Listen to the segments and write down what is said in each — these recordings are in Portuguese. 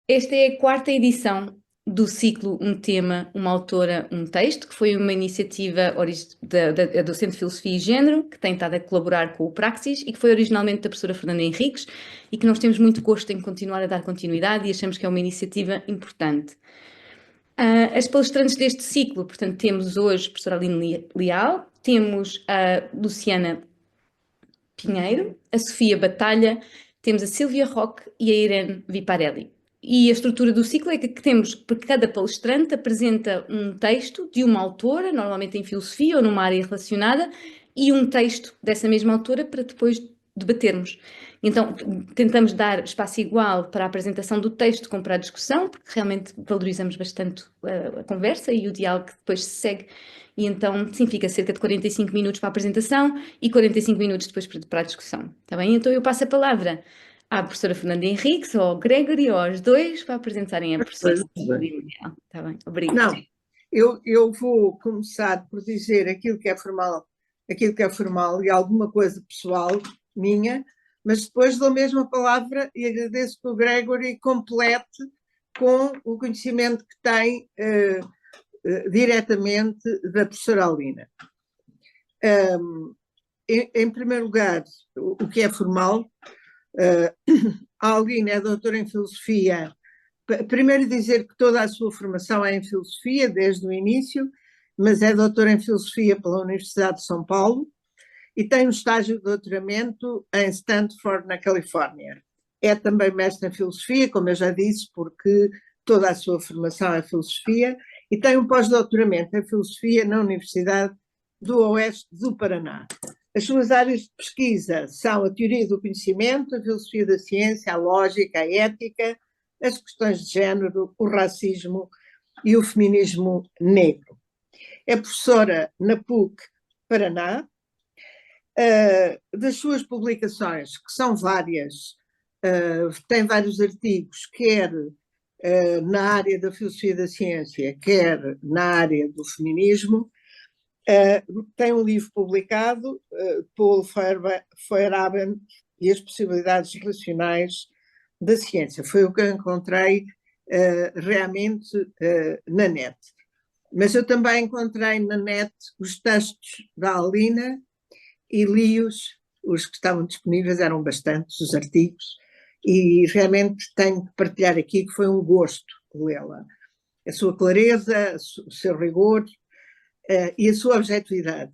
Esta é a quarta edição do ciclo Um Tema, uma Autora, um Texto, que foi uma iniciativa da docente de Filosofia e Género, que tem estado a colaborar com o Praxis e que foi originalmente da professora Fernanda Henriques e que nós temos muito gosto em continuar a dar continuidade e achamos que é uma iniciativa importante. As palestrantes deste ciclo, portanto, temos hoje a professora Aline Leal, temos a Luciana Pinheiro, a Sofia Batalha, temos a Silvia Roque e a Irene Viparelli. E a estrutura do ciclo é que temos, porque cada palestrante apresenta um texto de uma autora, normalmente em filosofia ou numa área relacionada, e um texto dessa mesma autora para depois debatermos. Então, tentamos dar espaço igual para a apresentação do texto como para a discussão, porque realmente valorizamos bastante a conversa e o diálogo que depois se segue. E então, sim, fica cerca de 45 minutos para a apresentação e 45 minutos depois para a discussão. Está bem? Então, eu passo a palavra à professora Fernanda Henriques ou ao Gregory ou aos dois para apresentarem a professora. Pois, bem. Está bem? Obrigada. Não, eu vou começar por dizer aquilo que é formal e alguma coisa pessoal minha, mas depois dou mesmo a palavra e agradeço que o Gregory complete com o conhecimento que tem diretamente da professora Alina. Em primeiro lugar, o que é formal, a Alina é doutora em Filosofia. Primeiro dizer que toda a sua formação é em Filosofia, desde o início, mas é doutora em Filosofia pela Universidade de São Paulo e tem um estágio de doutoramento em Stanford, na Califórnia. É também mestre em Filosofia, como eu já disse, porque toda a sua formação é Filosofia, e tem um pós-doutoramento em Filosofia na Universidade do Oeste do Paraná. As suas áreas de pesquisa são a teoria do conhecimento, a filosofia da ciência, a lógica, a ética, as questões de género, o racismo e o feminismo negro. É professora na PUC Paraná. Das suas publicações, que são várias, tem vários artigos, quer na área da filosofia da ciência, quer na área do feminismo. Tem um livro publicado, Paul Feyerabend e as possibilidades relacionais da ciência. Foi o que eu encontrei realmente na net. Mas eu também encontrei na net os textos da Alina e li-os, os que estavam disponíveis eram bastantes, os artigos, e realmente tenho que partilhar aqui que foi um gosto lê-la. A sua clareza, o seu rigor e a sua objetividade.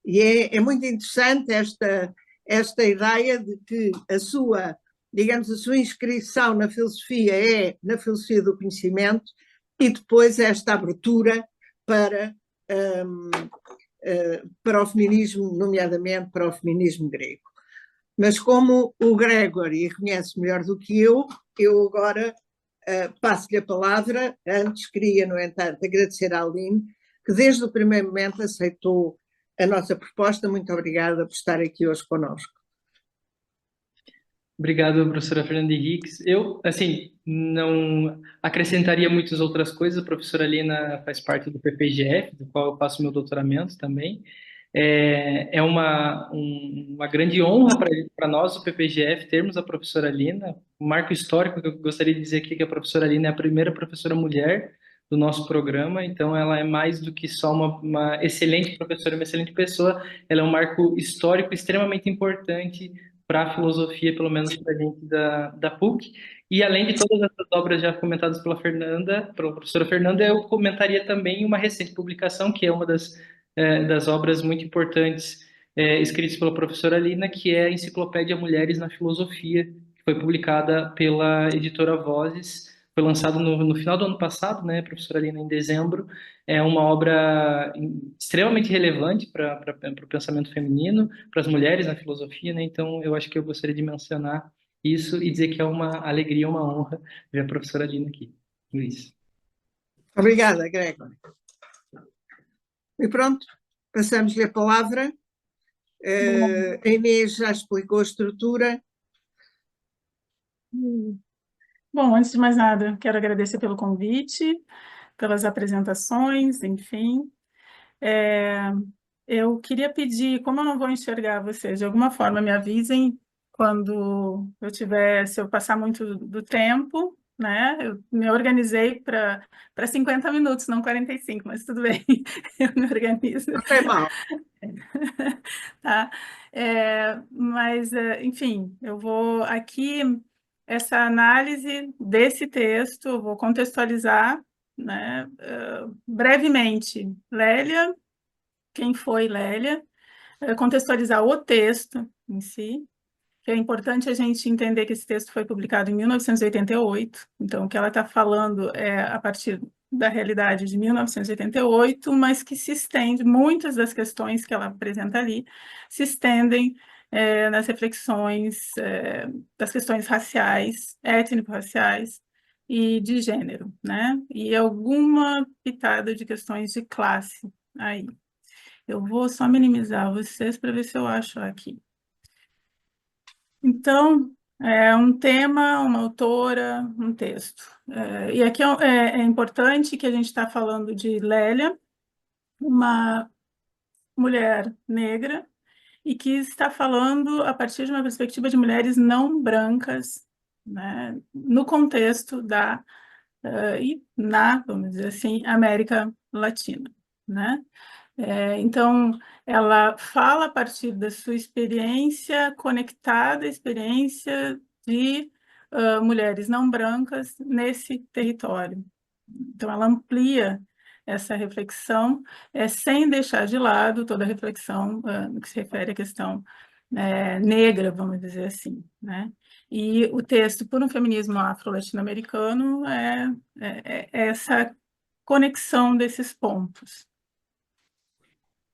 E é muito interessante esta ideia de que digamos, a sua inscrição na filosofia é na filosofia do conhecimento e depois esta abertura para, para o feminismo, nomeadamente para o feminismo grego. Mas como o Gregory conhece melhor do que eu agora passo-lhe a palavra. Antes queria, no entanto, agradecer à Aline, que desde o primeiro momento aceitou a nossa proposta. Muito obrigada por estar aqui hoje conosco. Obrigado, professora Fernanda Henriques. Eu, assim, não acrescentaria muitas outras coisas. A professora Lina faz parte do PPGF, do qual eu faço meu doutoramento também. É uma grande honra para nós, o PPGF, termos a professora Lina. Um marco histórico que eu gostaria de dizer aqui que a professora Lina é a primeira professora mulher do nosso programa, então ela é mais do que só uma excelente professora, uma excelente pessoa, ela é um marco histórico extremamente importante para a filosofia, pelo menos para a gente da PUC. E além de todas essas obras já comentadas pela professora Fernanda, eu comentaria também uma recente publicação, que é uma das obras muito importantes escritas pela professora Lina, que é a Enciclopédia Mulheres na Filosofia, que foi publicada pela editora Vozes, foi lançado no final do ano passado, né, professora Lina, em dezembro. É uma obra extremamente relevante para o pensamento feminino, para as mulheres na filosofia, né? Então, eu acho que eu gostaria de mencionar isso e dizer que é uma alegria, uma honra ver a professora Lina aqui. Luiz. Obrigada, Gregory. E pronto, passamos-lhe a palavra. A Inês já explicou a estrutura. Bom, antes de mais nada, quero agradecer pelo convite, pelas apresentações, enfim. Eu queria pedir, como eu não vou enxergar vocês, de alguma forma me avisem quando se eu passar muito do tempo, né? Eu me organizei para 50 minutos, não 45, mas tudo bem, eu me organizo. Não tem mal. Tá? Mas, enfim, eu vou aqui, essa análise desse texto, eu vou contextualizar, né, brevemente, Lélia, quem foi Lélia, contextualizar o texto em si, que é importante a gente entender que esse texto foi publicado em 1988, então o que ela está falando é a partir da realidade de 1988, mas que se estende, muitas das questões que ela apresenta ali, se estendem nas reflexões das questões raciais, étnico-raciais e de gênero, né? E alguma pitada de questões de classe aí. Eu vou só minimizar vocês para ver se eu acho aqui. Então, é um tema, uma autora, um texto. E aqui é importante que a gente está falando de Lélia, uma mulher negra, e que está falando a partir de uma perspectiva de mulheres não brancas, né, no contexto vamos dizer assim, América Latina, né? Então, ela fala a partir da sua experiência conectada à experiência de mulheres não brancas nesse território. Então, ela amplia essa reflexão, sem deixar de lado toda a reflexão no que se refere à questão negra, vamos dizer assim, né? E o texto Por um Feminismo Afro-Latino-Americano é essa conexão desses pontos.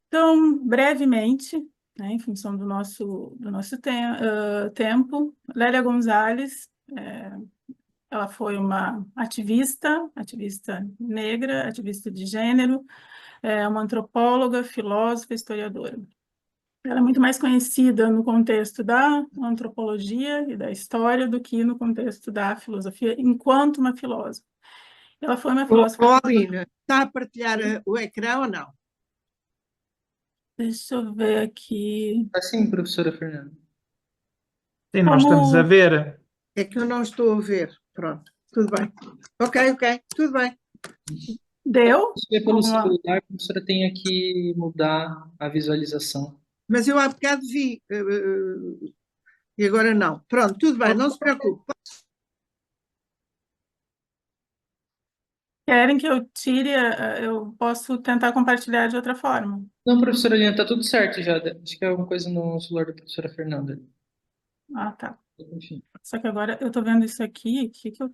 Então, brevemente, né, em função do nosso tempo, Lélia Gonzalez, ela foi uma ativista negra, ativista de gênero, uma antropóloga, filósofa, historiadora. Ela é muito mais conhecida no contexto da antropologia e da história do que no contexto da filosofia, enquanto uma filósofa. Ela foi uma filósofa... Aline, está a partilhar o ecrã ou não? Deixa eu ver aqui... Assim, professora Fernanda. Sim, nós estamos a ver. É que eu não estou a ver. Pronto, tudo bem. Ok, tudo bem. Deu? Se é pelo celular, a professora tem que mudar a visualização. Mas eu há bocado vi, e agora não. Pronto, tudo bem, não se preocupe. Querem que eu tire? Eu posso tentar compartilhar de outra forma. Não, professora Lina, tá tudo certo já. Acho que é alguma coisa no celular da professora Fernanda. Ah, tá. Enfim. Só que agora eu tô vendo isso aqui, o que que eu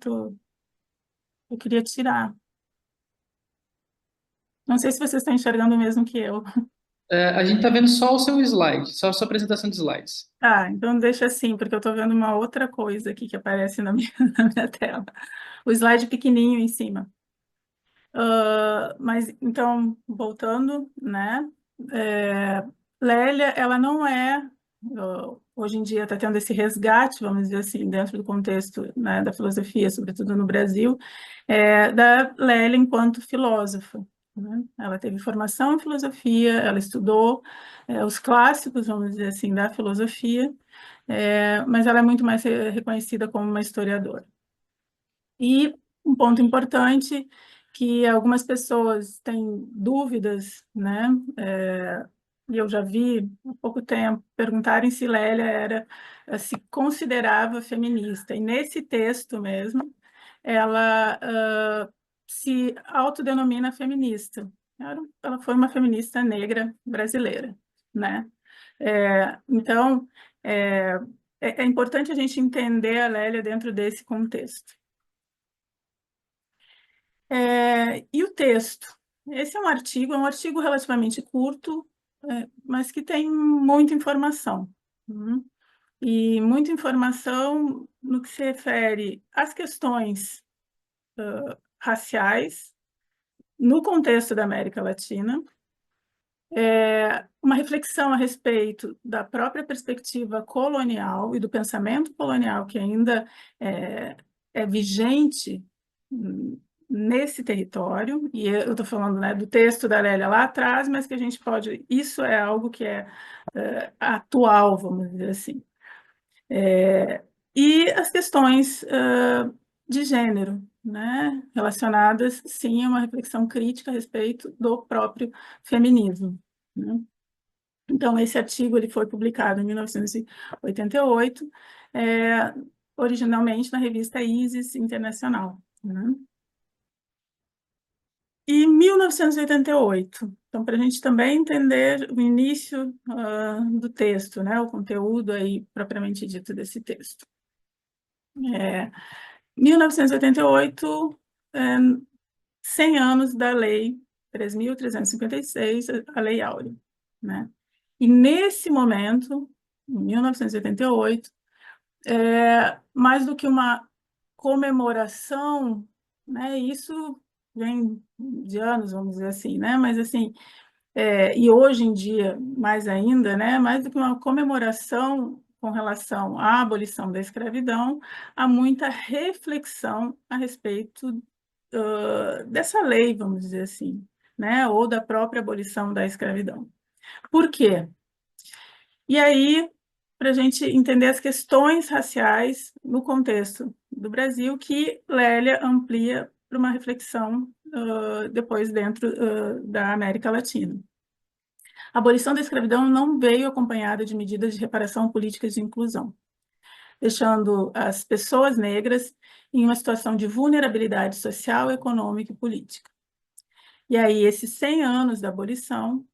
queria tirar. Não sei se vocês estão enxergando o mesmo que eu. A gente tá vendo só o seu slide, só a sua apresentação de slides. Ah, então deixa assim, porque eu tô vendo uma outra coisa aqui que aparece na minha, na minha tela. O slide pequenininho em cima. Mas, então, voltando, né? Lélia, ela não hoje em dia está tendo esse resgate, vamos dizer assim, dentro do contexto, né, da filosofia, sobretudo no Brasil, da Lélia enquanto filósofa, né? Ela teve formação em filosofia, ela estudou os clássicos, vamos dizer assim, da filosofia, mas ela é muito mais reconhecida como uma historiadora. E um ponto importante que algumas pessoas têm dúvidas, né? E eu já vi há pouco tempo perguntarem se Lélia se considerava feminista. E nesse texto mesmo, ela se autodenomina feminista. Ela foi uma feminista negra brasileira, né? Então, é importante a gente entender a Lélia dentro desse contexto. E o texto? Esse é um artigo relativamente curto, mas que tem muita informação. E muita informação no que se refere às questões raciais, no contexto da América Latina, uma reflexão a respeito da própria perspectiva colonial e do pensamento colonial que ainda é vigente nesse território, e eu estou falando, né, do texto da Lélia lá atrás, mas que a gente pode, isso é algo que é atual, vamos dizer assim. E as questões de gênero, né? Relacionadas, sim, a uma reflexão crítica a respeito do próprio feminismo, né? Então, esse artigo ele foi publicado em 1988, originalmente na revista Isis Internacional, né? E 1988, então, para a gente também entender o início do texto, né? O conteúdo aí propriamente dito desse texto. 1988, 100 anos da Lei 3.356, a Lei Áurea, né? E nesse momento, em 1988, mais do que uma comemoração, né? Isso vem de anos, vamos dizer assim, né? Mas assim, e hoje em dia, mais ainda, né? Mais do que uma comemoração com relação à abolição da escravidão, há muita reflexão a respeito dessa lei, vamos dizer assim, né? Ou da própria abolição da escravidão. Por quê? E aí, para a gente entender as questões raciais no contexto do Brasil, que Lélia amplia para uma reflexão depois dentro da América Latina. A abolição da escravidão não veio acompanhada de medidas de reparação políticas de inclusão, deixando as pessoas negras em uma situação de vulnerabilidade social, econômica e política. E aí, esses 100 anos da abolição,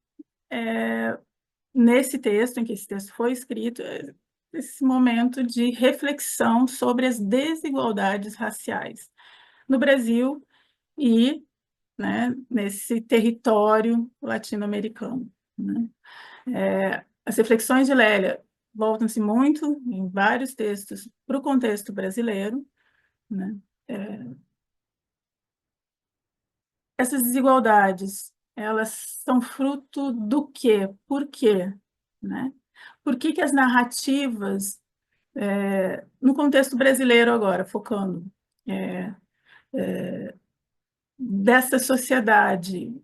nesse texto, em que esse texto foi escrito, esse momento de reflexão sobre as desigualdades raciais no Brasil e, né, nesse território latino-americano, né? As reflexões de Lélia voltam-se muito em vários textos para o contexto brasileiro, né? Essas desigualdades, elas são fruto do quê? Por quê? Né? Por que as narrativas, no contexto brasileiro agora, focando, dessa sociedade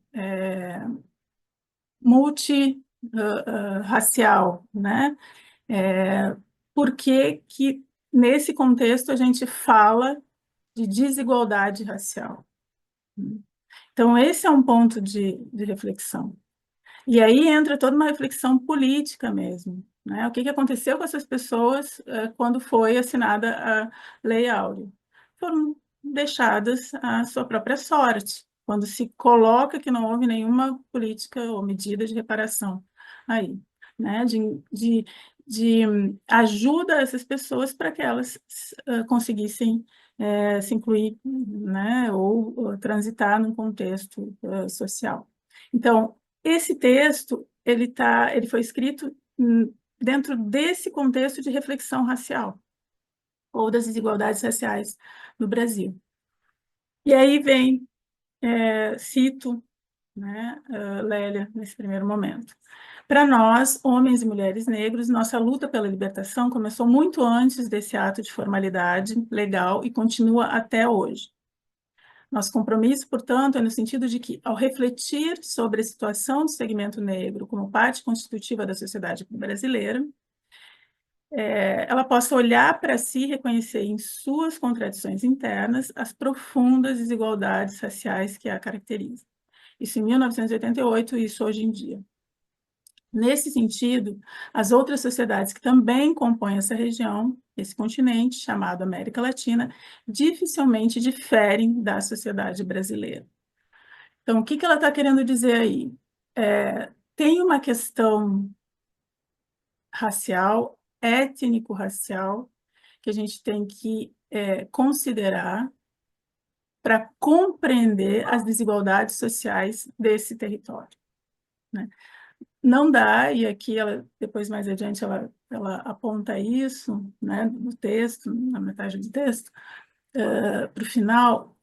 multirracial, né? Por que nesse contexto, a gente fala de desigualdade racial? Então, esse é um ponto de reflexão. E aí entra toda uma reflexão política mesmo, né? O que aconteceu com essas pessoas quando foi assinada a Lei Áurea? Foram deixadas à sua própria sorte, quando se coloca que não houve nenhuma política ou medida de reparação aí, né? De ajuda a essas pessoas para que elas conseguissem se incluir, né? Ou transitar num contexto social. Então, esse texto, ele foi escrito dentro desse contexto de reflexão racial, ou das desigualdades raciais no Brasil. E aí vem, cito, né, Lélia, nesse primeiro momento. Para nós, homens e mulheres negros, nossa luta pela libertação começou muito antes desse ato de formalidade legal e continua até hoje. Nosso compromisso, portanto, é no sentido de que, ao refletir sobre a situação do segmento negro como parte constitutiva da sociedade brasileira, ela possa olhar para si e reconhecer em suas contradições internas as profundas desigualdades raciais que a caracterizam. Isso em 1988 e isso hoje em dia. Nesse sentido, as outras sociedades que também compõem essa região, esse continente, chamado América Latina, dificilmente diferem da sociedade brasileira. Então, o que ela está querendo dizer aí? Tem uma questão racial, étnico-racial, que a gente tem que considerar para compreender as desigualdades sociais desse território, né? Não dá, e aqui ela, depois mais adiante ela aponta isso, né, no texto, na metade do texto, para o final,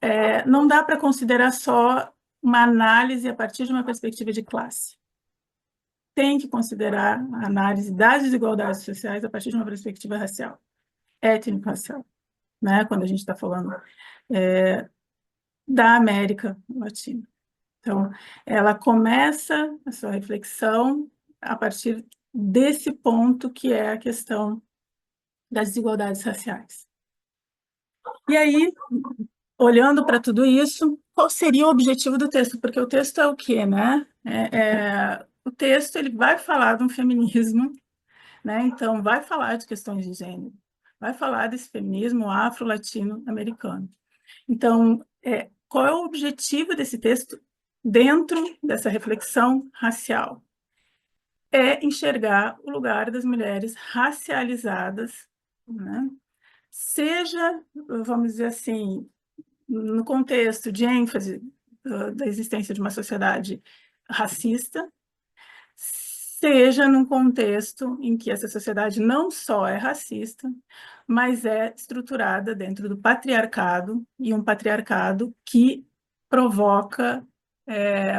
não dá para considerar só uma análise a partir de uma perspectiva de classe. Tem que considerar a análise das desigualdades sociais a partir de uma perspectiva racial, étnico-racial, né, quando a gente está falando da América Latina. Então, ela começa a sua reflexão a partir desse ponto que é a questão das desigualdades raciais. E aí, olhando para tudo isso, qual seria o objetivo do texto? Porque o texto é o quê, né? O texto ele vai falar de um feminismo, né? Então, vai falar de questões de gênero, vai falar desse feminismo afro-latino-americano. Então, qual é o objetivo desse texto dentro dessa reflexão racial? É enxergar o lugar das mulheres racializadas, né? Seja, vamos dizer assim, no contexto de ênfase da existência de uma sociedade racista, seja num contexto em que essa sociedade não só é racista, mas é estruturada dentro do patriarcado, e um patriarcado que provoca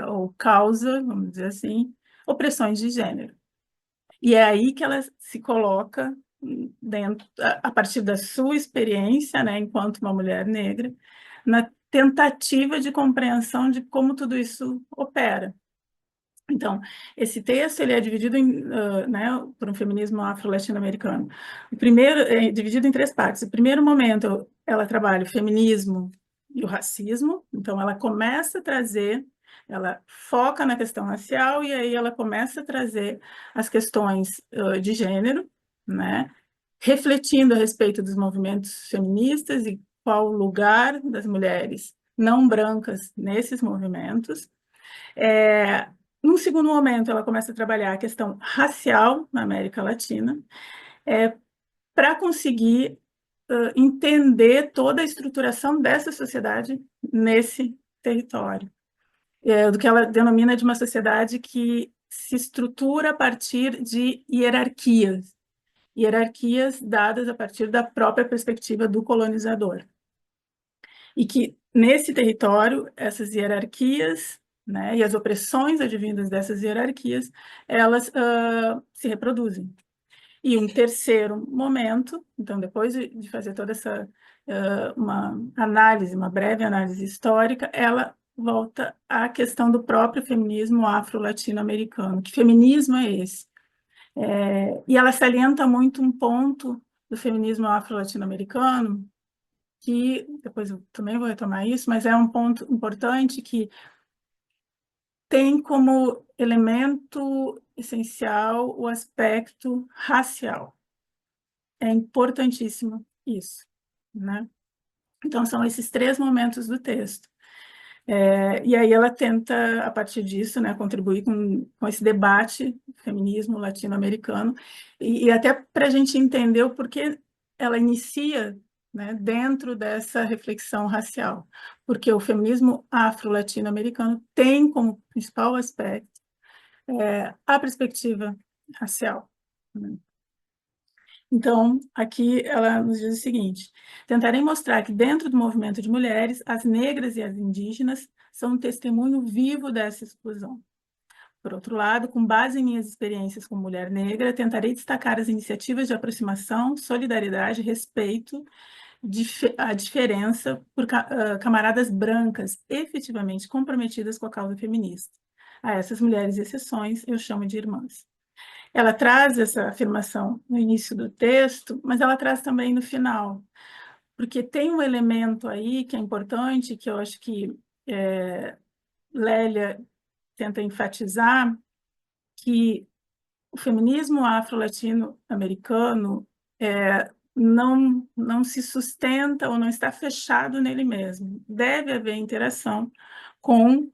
ou causa, vamos dizer assim, opressões de gênero. E é aí que ela se coloca dentro, a partir da sua experiência, né, enquanto uma mulher negra, na tentativa de compreensão de como tudo isso opera. Então, esse texto ele é dividido né, por um feminismo afro-latino-americano. O primeiro é dividido em 3 partes. O primeiro momento, ela trabalha o feminismo e o racismo. Então, ela começa a trazer, ela foca na questão racial e aí ela começa a trazer as questões de gênero, né, refletindo a respeito dos movimentos feministas e qual o lugar das mulheres não brancas nesses movimentos. Num segundo momento, ela começa a trabalhar a questão racial na América Latina, para conseguir entender toda a estruturação dessa sociedade nesse território, do que ela denomina de uma sociedade que se estrutura a partir de hierarquias dadas a partir da própria perspectiva do colonizador. E que, nesse território, essas hierarquias, né, e as opressões advindas dessas hierarquias, elas se reproduzem. E um terceiro momento, então, depois de fazer toda essa uma análise, uma breve análise histórica, ela volta à questão do próprio feminismo afro-latino-americano. Que feminismo é esse? E ela salienta muito um ponto do feminismo afro-latino-americano, que depois eu também vou retomar isso, mas é um ponto importante que tem como elemento essencial o aspecto racial. É importantíssimo isso, né? Então, são esses 3 momentos do texto. E aí ela tenta, a partir disso, né, contribuir com esse debate feminismo latino-americano, e até para a gente entender o porquê ela inicia, né, dentro dessa reflexão racial, porque o feminismo afro-latino-americano tem como principal aspecto a perspectiva racial, né? Então, aqui ela nos diz o seguinte: tentarei mostrar que dentro do movimento de mulheres, as negras e as indígenas são um testemunho vivo dessa exclusão. Por outro lado, com base em minhas experiências como mulher negra, tentarei destacar as iniciativas de aproximação, solidariedade, respeito, a diferença por camaradas brancas efetivamente comprometidas com a causa feminista. A essas mulheres e exceções eu chamo de irmãs. Ela traz essa afirmação no início do texto, mas ela traz também no final, porque tem um elemento aí que é importante, que eu acho que Lélia tenta enfatizar, que o feminismo afro-latino-americano não se sustenta ou não está fechado nele mesmo. Deve haver interação com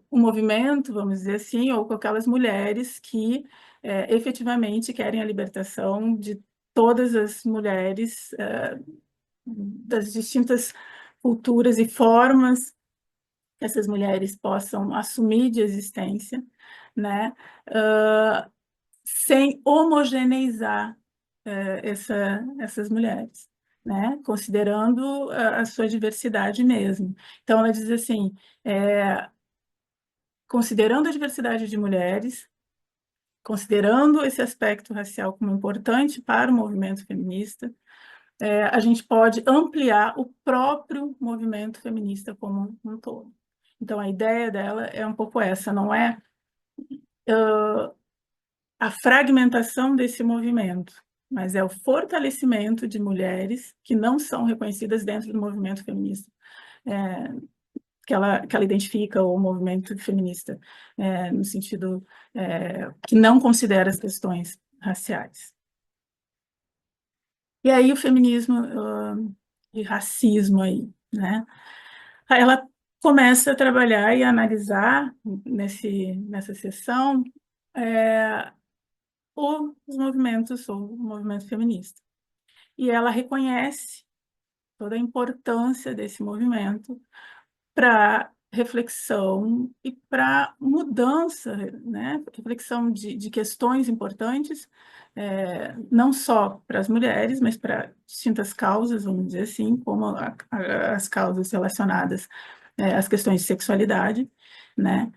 o movimento, vamos dizer assim, ou com aquelas mulheres que efetivamente querem a libertação de todas as mulheres das distintas culturas e formas que essas mulheres possam assumir de existência, né? Sem homogeneizar essas mulheres, né? Considerando a sua diversidade mesmo. Então, ela diz assim, considerando a diversidade de mulheres, considerando esse aspecto racial como importante para o movimento feminista, a gente pode ampliar o próprio movimento feminista como um todo. Então, a ideia dela é um pouco essa, não é a fragmentação desse movimento, mas é o fortalecimento de mulheres que não são reconhecidas dentro do movimento feminista, que ela identifica o movimento feminista, no sentido que não considera as questões raciais. E aí o feminismo e racismo aí, né? Aí ela começa a trabalhar e a analisar nessa sessão os movimentos, ou o movimento feminista. E ela reconhece toda a importância desse movimento para reflexão e para mudança, né? Reflexão de questões importantes, não só para as mulheres, mas para distintas causas, vamos dizer assim, como as causas relacionadas às questões de sexualidade, né?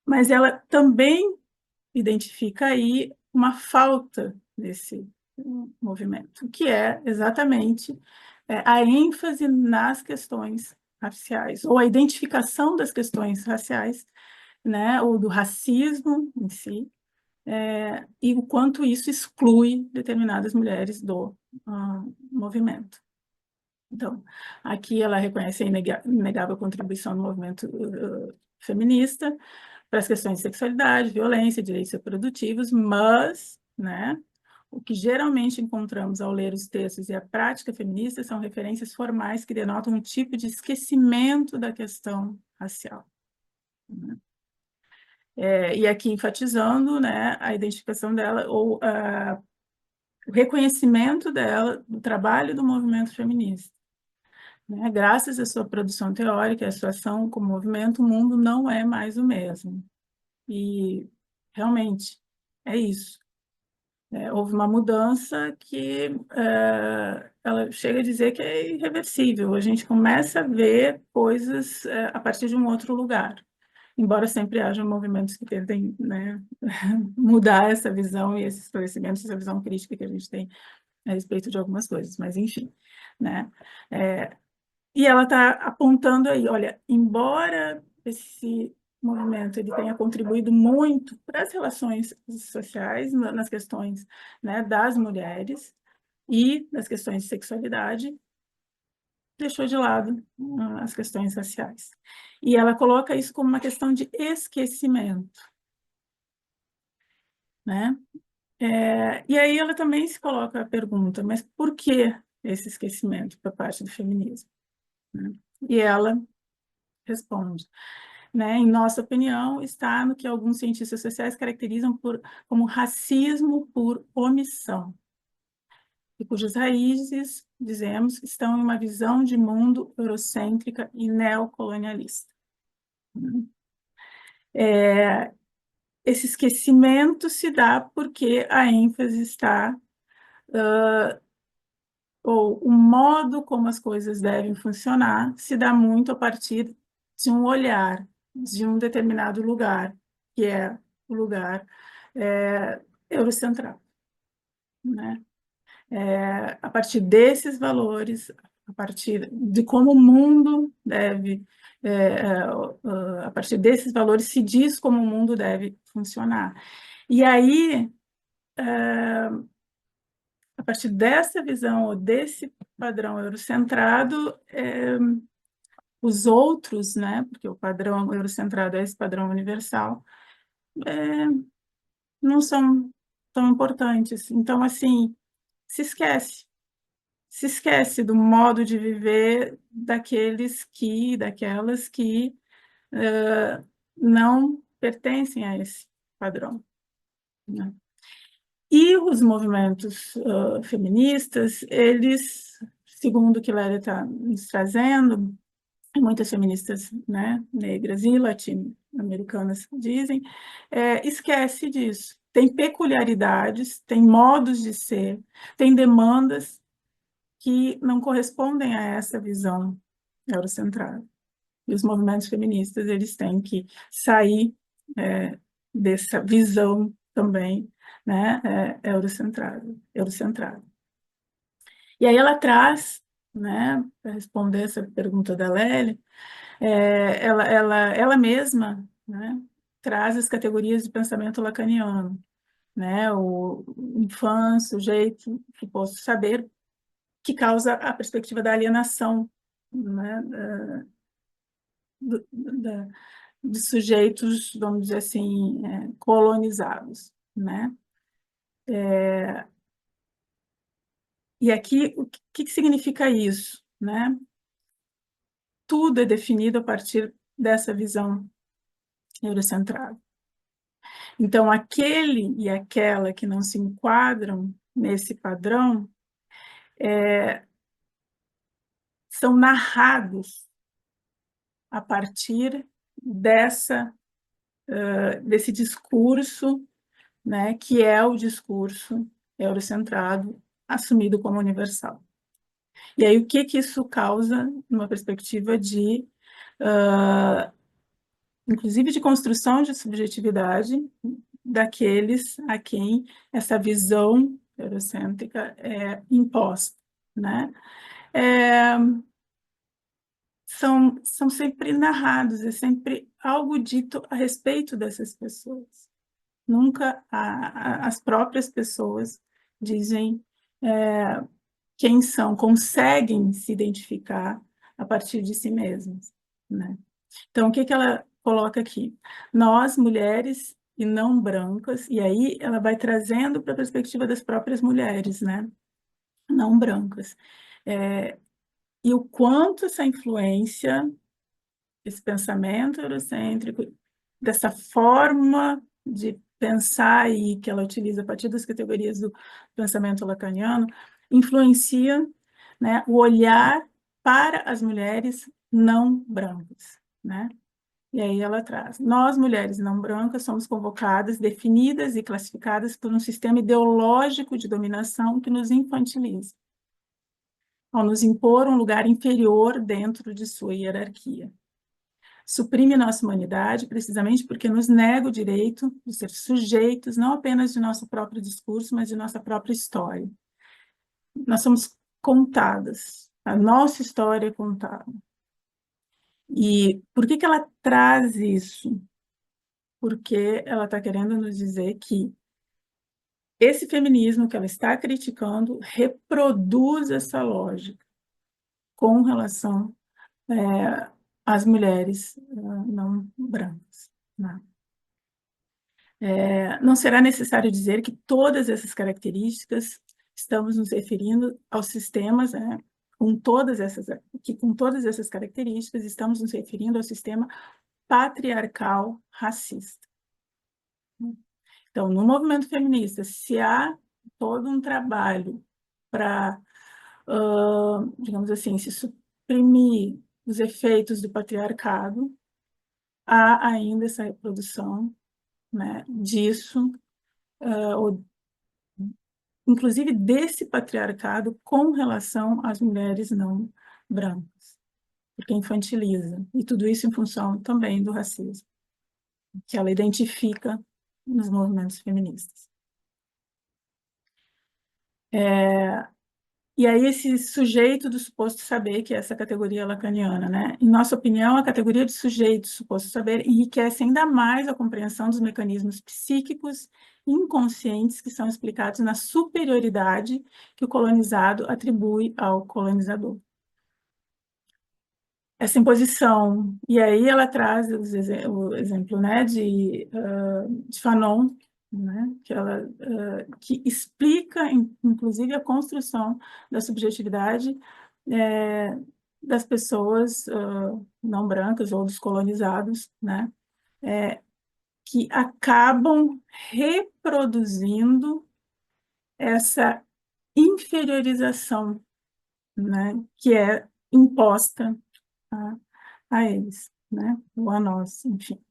Mas ela também identifica aí uma falta desse movimento, que é exatamente a ênfase nas questões raciais, ou a identificação das questões raciais, né, ou do racismo em si, e o quanto isso exclui determinadas mulheres do movimento. Então, aqui ela reconhece a inegável contribuição do movimento feminista para as questões de sexualidade, violência, direitos reprodutivos, mas, né, o que geralmente encontramos ao ler os textos e a prática feminista são referências formais que denotam um tipo de esquecimento da questão racial, né? E aqui enfatizando, né, a identificação dela, ou o reconhecimento dela, do trabalho do movimento feminista, né? Graças à sua produção teórica e à sua ação como movimento, o mundo não é mais o mesmo. E, realmente, é isso. Houve uma mudança que ela chega a dizer que é irreversível. A gente começa a ver coisas a partir de um outro lugar. Embora sempre haja movimentos que tentem, né, mudar essa visão e esse esclarecimento, essa visão crítica que a gente tem a respeito de algumas coisas. Mas, enfim, né? E ela está apontando aí, olha, embora esse movimento ele tenha contribuído muito para as relações sociais, nas questões, né, das mulheres e das questões de sexualidade, deixou de lado as questões raciais. E ela coloca isso como uma questão de esquecimento, né? E aí ela também se coloca a pergunta, mas por que esse esquecimento por parte do feminismo, né? E ela responde, né, em nossa opinião, está no que alguns cientistas sociais caracterizam como racismo por omissão, e cujas raízes, dizemos, estão em uma visão de mundo eurocêntrica e neocolonialista. Esse esquecimento se dá porque a ênfase está, ou o modo como as coisas devem funcionar, se dá muito a partir de um olhar, de um determinado lugar, que é o lugar eurocentral, né? A partir desses valores, a partir de como o mundo deve, a partir desses valores se diz como o mundo deve funcionar. E aí, a partir dessa visão, ou desse padrão eurocentrado, os outros, né, porque o padrão eurocentrado é esse padrão universal, não são tão importantes. Então, assim, se esquece do modo de viver daquelas que não pertencem a esse padrão, né? E os movimentos feministas, eles, segundo o que Lélia está nos trazendo, muitas feministas, né, negras e latino-americanas dizem, esquece disso. Tem peculiaridades, tem modos de ser, tem demandas que não correspondem a essa visão eurocentrada. E os movimentos feministas, eles têm que sair dessa visão também, né, eurocentrada. E aí ela traz, né, para responder essa pergunta da Lélia, ela mesma, né, traz as categorias de pensamento lacaniano, né? O infância, o jeito, suposto saber, que causa a perspectiva da alienação, né? De sujeitos, vamos dizer assim, colonizados, né? E aqui, o que significa isso, né? Tudo é definido a partir dessa visão eurocentrada. Então, aquele e aquela que não se enquadram nesse padrão são narrados a partir desse discurso, né, que é o discurso eurocentrado, assumido como universal. E aí, o que isso causa numa perspectiva inclusive de construção de subjetividade daqueles a quem essa visão eurocêntrica é imposta, né? São sempre narrados, é sempre algo dito a respeito dessas pessoas. Nunca as próprias pessoas dizem quem são, conseguem se identificar a partir de si mesmas, né? Então, o que ela coloca aqui? Nós, mulheres e não brancas, e aí ela vai trazendo para a perspectiva das próprias mulheres, né? Não brancas. E o quanto essa influência, esse pensamento eurocêntrico, dessa forma de pensar aí que ela utiliza a partir das categorias do pensamento lacaniano, influencia, né, o olhar para as mulheres não brancas, né? E aí ela traz: nós, mulheres não brancas, somos convocadas, definidas e classificadas por um sistema ideológico de dominação que nos infantiliza, ao nos impor um lugar inferior dentro de sua hierarquia. Suprime nossa humanidade precisamente porque nos nega o direito de ser sujeitos não apenas de nosso próprio discurso, mas de nossa própria história. Nós somos contadas, a nossa história é contada. E por que ela traz isso? Porque ela está querendo nos dizer que esse feminismo que ela está criticando reproduz essa lógica com relação às mulheres não brancas, né? Não será necessário dizer que todas essas características estamos nos referindo aos sistemas, com todas essas características estamos nos referindo ao sistema patriarcal racista. Então, no movimento feminista, se há todo um trabalho para, digamos assim, se suprimir os efeitos do patriarcado, há ainda essa reprodução, né, disso, inclusive desse patriarcado com relação às mulheres não brancas, porque infantiliza, e tudo isso em função também do racismo, que ela identifica nos movimentos feministas. E aí esse sujeito do suposto saber, que é essa categoria lacaniana, né? Em nossa opinião, a categoria de sujeito do suposto saber enriquece ainda mais a compreensão dos mecanismos psíquicos inconscientes que são explicados na superioridade que o colonizado atribui ao colonizador. Essa imposição, e aí ela traz o exemplo, né, de Fanon, né, que explica, inclusive, a construção da subjetividade das pessoas não brancas ou dos colonizados, né, que acabam reproduzindo essa inferiorização, né, que é imposta a eles, né, ou a nós, enfim.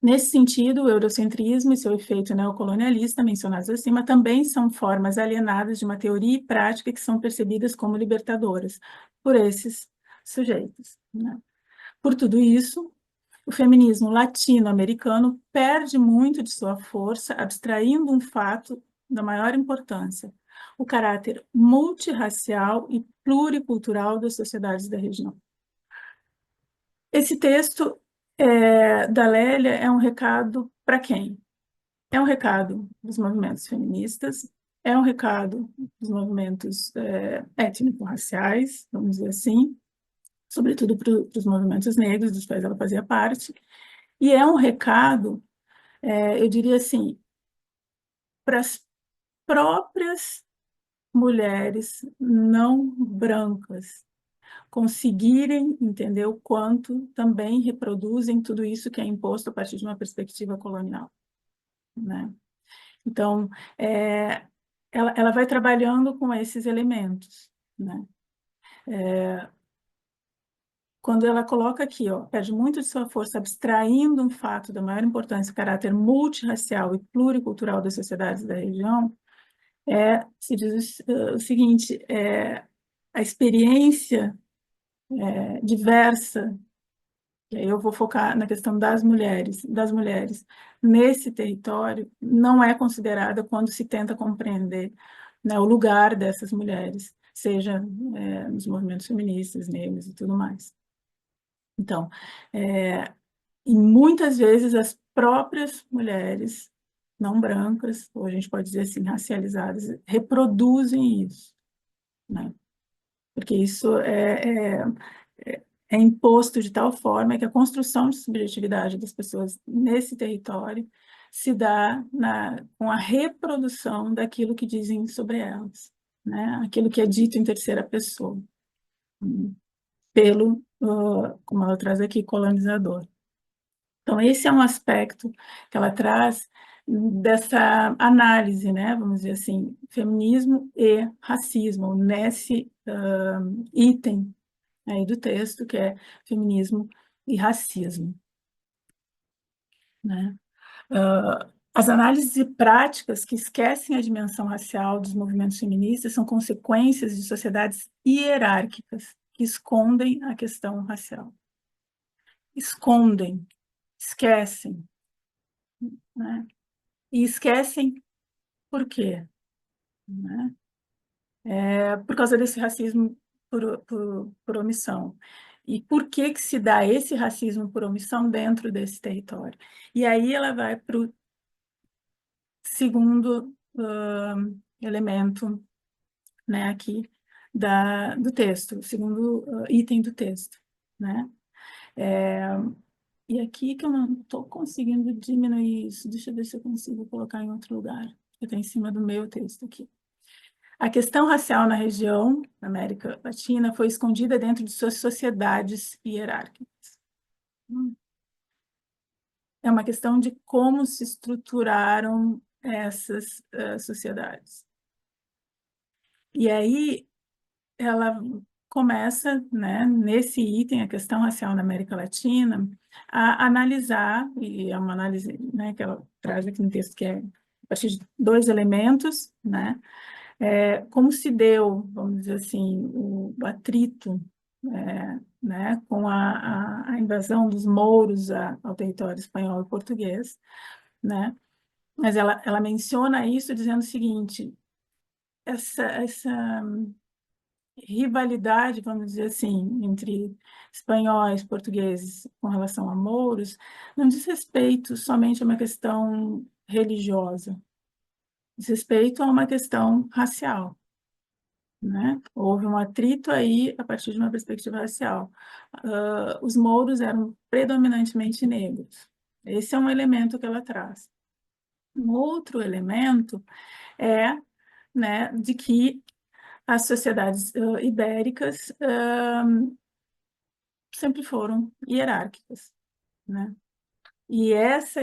Nesse sentido, o eurocentrismo e seu efeito neocolonialista, mencionados acima, também são formas alienadas de uma teoria e prática que são percebidas como libertadoras por esses sujeitos, né? Por tudo isso, o feminismo latino-americano perde muito de sua força, abstraindo um fato da maior importância: o caráter multirracial e pluricultural das sociedades da região. Esse texto da Lélia é um recado para quem? É um recado dos movimentos feministas, é um recado dos movimentos étnico-raciais, vamos dizer assim, sobretudo para os movimentos negros, dos quais ela fazia parte, e é um recado, eu diria assim, para as próprias mulheres não brancas conseguirem entender o quanto também reproduzem tudo isso que é imposto a partir de uma perspectiva colonial, né? Então, ela vai trabalhando com esses elementos, né? Quando ela coloca aqui, ó, perde muito de sua força abstraindo um fato da maior importância, caráter multirracial e pluricultural das sociedades da região, se diz o seguinte, a experiência diversa, e aí eu vou focar na questão das mulheres nesse território, não é considerada quando se tenta compreender, né, o lugar dessas mulheres, seja nos movimentos feministas, negros e tudo mais. Então, e muitas vezes as próprias mulheres não brancas, ou a gente pode dizer assim, racializadas, reproduzem isso, né? Porque isso é imposto de tal forma que a construção de subjetividade das pessoas nesse território se dá com a reprodução daquilo que dizem sobre elas, né? Aquilo que é dito em terceira pessoa, pelo, como ela traz aqui, colonizador. Então, esse é um aspecto que ela traz dessa análise, né, vamos dizer assim, feminismo e racismo, nesse item aí do texto, que é feminismo e racismo, né? As análises práticas que esquecem a dimensão racial dos movimentos feministas são consequências de sociedades hierárquicas que escondem a questão racial. Escondem, esquecem, né? E esquecem por quê? Né? Por causa desse racismo por omissão. E por que que se dá esse racismo por omissão dentro desse território? E aí ela vai para o segundo elemento, né, aqui do texto, o segundo item do texto, né? E aqui que eu não estou conseguindo diminuir isso, deixa eu ver se eu consigo colocar em outro lugar, que está em cima do meu texto aqui. A questão racial na região, na América Latina, foi escondida dentro de suas sociedades hierárquicas. É uma questão de como se estruturaram essas sociedades. E aí ela começa, né, nesse item, a questão racial na América Latina, a analisar, e é uma análise, né, que ela traz aqui no texto, que é a partir de 2 elementos, né, como se deu, vamos dizer assim, o atrito, né, com a invasão dos mouros ao território espanhol e português, né, mas ela menciona isso dizendo o seguinte, essa rivalidade, vamos dizer assim, entre espanhóis e portugueses com relação a mouros, não diz respeito somente a uma questão religiosa, diz respeito a uma questão racial, né? Houve um atrito aí a partir de uma perspectiva racial. Os mouros eram predominantemente negros. Esse é um elemento que ela traz. Um outro elemento é, né, de que as sociedades ibéricas sempre foram hierárquicas, né? E essa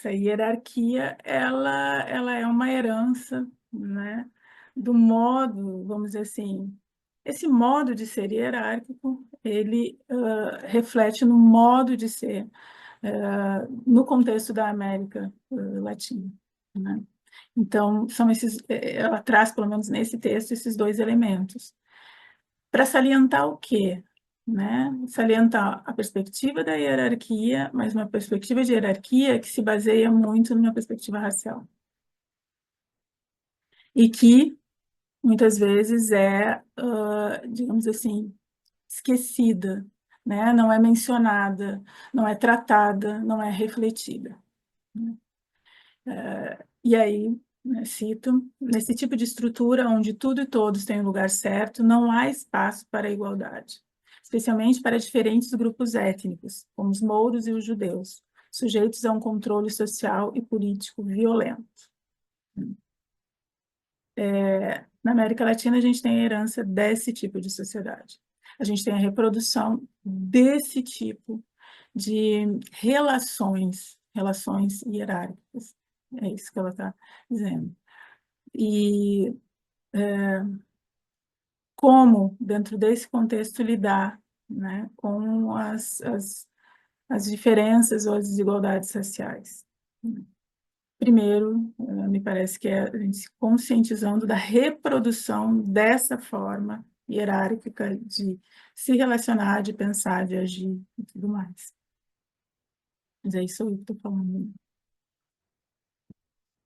hierarquia, ela é uma herança, né, do modo, vamos dizer assim, esse modo de ser hierárquico, ele reflete no modo de ser no contexto da América Latina, né? Então, ela traz, pelo menos nesse texto, esses 2 elementos. Para salientar o quê? Né? Salientar a perspectiva da hierarquia, mas uma perspectiva de hierarquia que se baseia muito numa perspectiva racial. E que, muitas vezes, digamos assim, esquecida, né? Não é mencionada, não é tratada, não é refletida. E aí, né, cito, nesse tipo de estrutura onde tudo e todos têm o lugar certo, não há espaço para a igualdade, especialmente para diferentes grupos étnicos, como os mouros e os judeus, sujeitos a um controle social e político violento. Na América Latina, a gente tem a herança desse tipo de sociedade. A gente tem a reprodução desse tipo de relações hierárquicas. É isso que ela está dizendo. E como, dentro desse contexto, lidar, né, com as diferenças ou as desigualdades raciais. Primeiro, me parece que é a gente se conscientizando da reprodução dessa forma hierárquica de se relacionar, de pensar, de agir e tudo mais. Mas é isso aí que eu estou falando.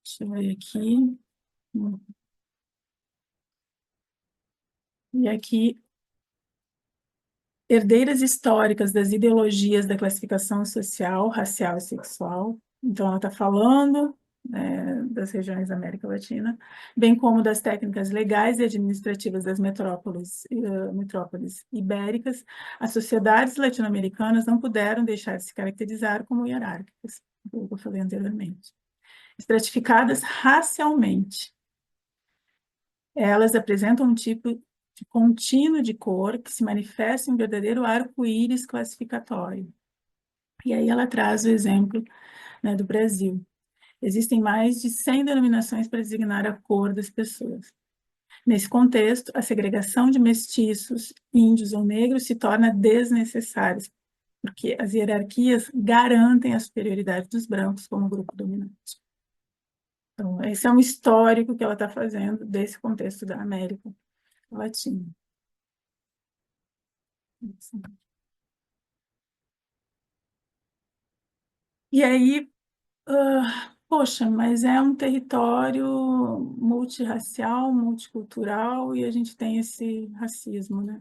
Deixa eu ver aqui. E aqui, herdeiras históricas das ideologias da classificação social, racial e sexual. Então, ela está falando das regiões da América Latina, bem como das técnicas legais e administrativas das metrópoles ibéricas. As sociedades latino-americanas não puderam deixar de se caracterizar como hierárquicas, como eu falei anteriormente. Estratificadas racialmente. Elas apresentam um tipo de contínuo de cor que se manifesta em um verdadeiro arco-íris classificatório. E aí ela traz o exemplo, né, do Brasil. Existem mais de 100 denominações para designar a cor das pessoas. Nesse contexto, a segregação de mestiços, índios ou negros se torna desnecessária, porque as hierarquias garantem a superioridade dos brancos como grupo dominante. Então, esse é um histórico que ela está fazendo desse contexto da América Latina. E aí, poxa, mas é um território multirracial, multicultural, e a gente tem esse racismo, né?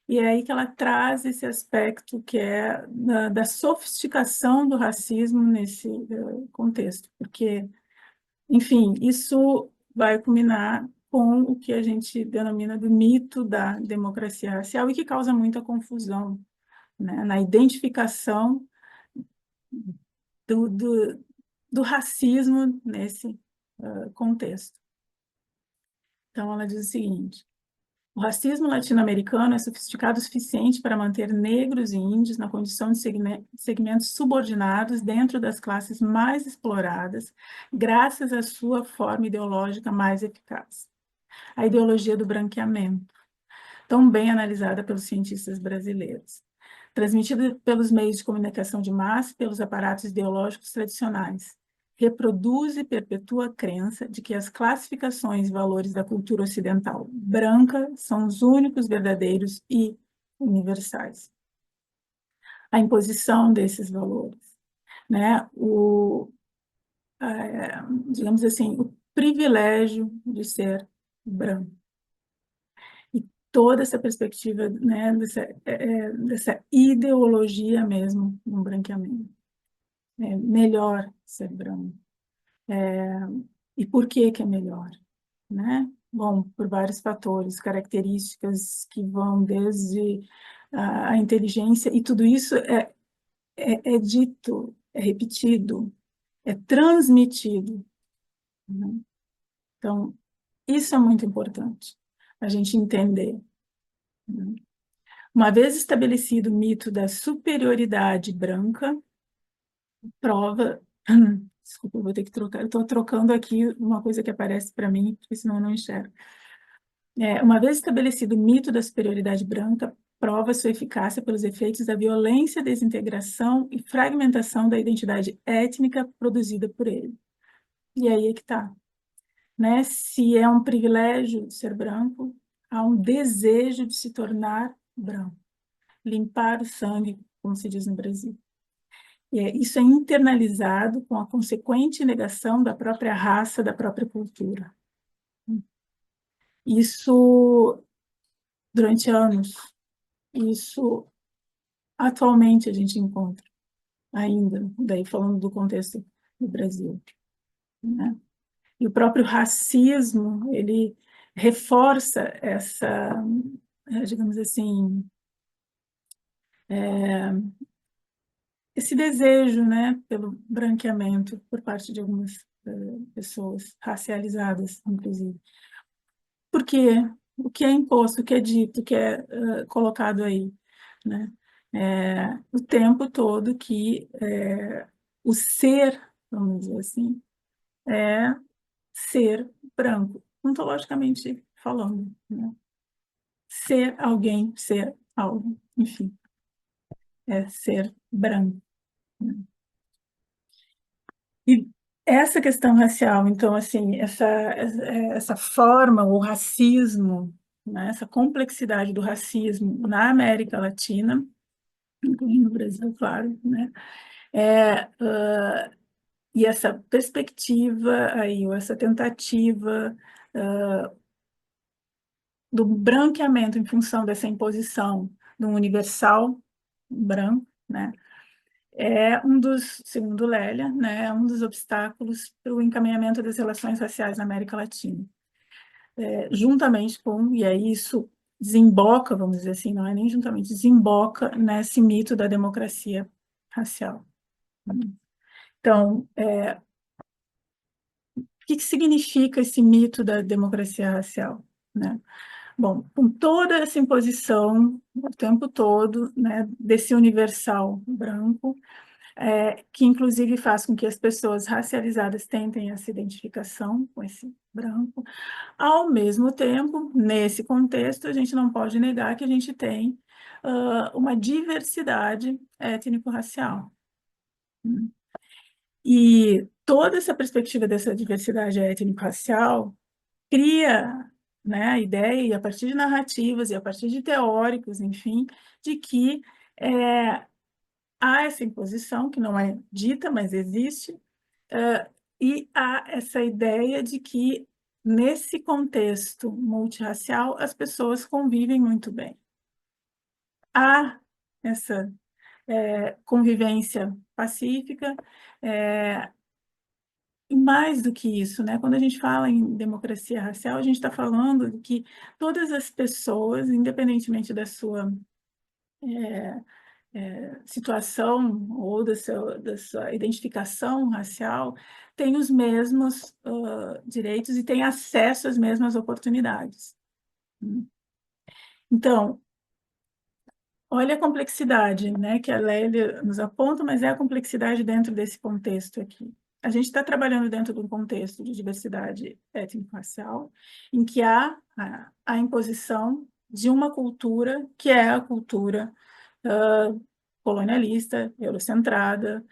E é aí que ela traz esse aspecto que é da sofisticação do racismo nesse contexto, porque, enfim, isso vai culminar com o que a gente denomina do mito da democracia racial e que causa muita confusão, né, na identificação do racismo nesse contexto. Então, ela diz o seguinte: o racismo latino-americano é sofisticado o suficiente para manter negros e índios na condição de segmentos subordinados dentro das classes mais exploradas, graças à sua forma ideológica mais eficaz. A ideologia do branqueamento, tão bem analisada pelos cientistas brasileiros, transmitida pelos meios de comunicação de massa e pelos aparatos ideológicos tradicionais, reproduz e perpetua a crença de que as classificações e valores da cultura ocidental branca são os únicos verdadeiros e universais. A imposição desses valores, né? Digamos assim, o privilégio de ser branco. E toda essa perspectiva, né, dessa ideologia mesmo no branqueamento. É melhor ser branco. E por que que é melhor? Né? Bom, por vários fatores, características que vão desde a inteligência, e tudo isso é dito, é repetido, é transmitido. Né? Então, isso é muito importante, a gente entender. Né? Uma vez estabelecido o mito da superioridade branca, prova... Desculpa, eu vou ter que trocar. Eu estou trocando aqui uma coisa que aparece para mim, porque senão eu não enxergo. Uma vez estabelecido o mito da superioridade branca, prova sua eficácia pelos efeitos da violência, desintegração e fragmentação da identidade étnica produzida por ele. E aí é que está. Né? Se é um privilégio ser branco, há um desejo de se tornar branco. Limpar o sangue, como se diz no Brasil. Isso é internalizado com a consequente negação da própria raça, da própria cultura. Isso, durante anos, isso atualmente a gente encontra ainda, daí falando do contexto do Brasil. né? E o próprio racismo, ele reforça essa, digamos assim, esse desejo, né, pelo branqueamento por parte de algumas pessoas racializadas, inclusive. Porque o que é imposto, o que é dito, o que é colocado aí, né? O tempo todo que o ser, vamos dizer assim, é ser branco, ontologicamente falando, né? Ser alguém, ser algo, enfim, é ser branco, né? E essa questão racial, então, assim, essa forma, o racismo, né, essa complexidade do racismo na América Latina, incluindo o Brasil, claro, né, e essa perspectiva aí, ou essa tentativa do branqueamento em função dessa imposição do universal branco, né, segundo Lélia, né, é um dos obstáculos para o encaminhamento das relações raciais na América Latina. Juntamente com, e aí isso desemboca, vamos dizer assim, não é nem juntamente, desemboca nesse mito da democracia racial. Então, o que significa esse mito da democracia racial, né? Bom, com toda essa imposição o tempo todo, né, desse universal branco, que inclusive faz com que as pessoas racializadas tentem essa identificação com esse branco. Ao mesmo tempo, nesse contexto, a gente não pode negar que a gente tem uma diversidade étnico-racial. E toda essa perspectiva dessa diversidade étnico-racial cria, né, a ideia, e a partir de narrativas, e a partir de teóricos, enfim, de que há essa imposição, que não é dita, mas existe, e há essa ideia de que, nesse contexto multirracial, as pessoas convivem muito bem. Há essa convivência pacífica, e mais do que isso, né? Quando a gente fala em democracia racial, a gente está falando de que todas as pessoas, independentemente da sua situação ou da sua identificação racial, têm os mesmos direitos e têm acesso às mesmas oportunidades. Então, olha a complexidade, né, que a Lélia nos aponta, mas é a complexidade dentro desse contexto aqui. A gente está trabalhando dentro de um contexto de diversidade étnico-racial, em que há a imposição de uma cultura que é a cultura colonialista, eurocentrada,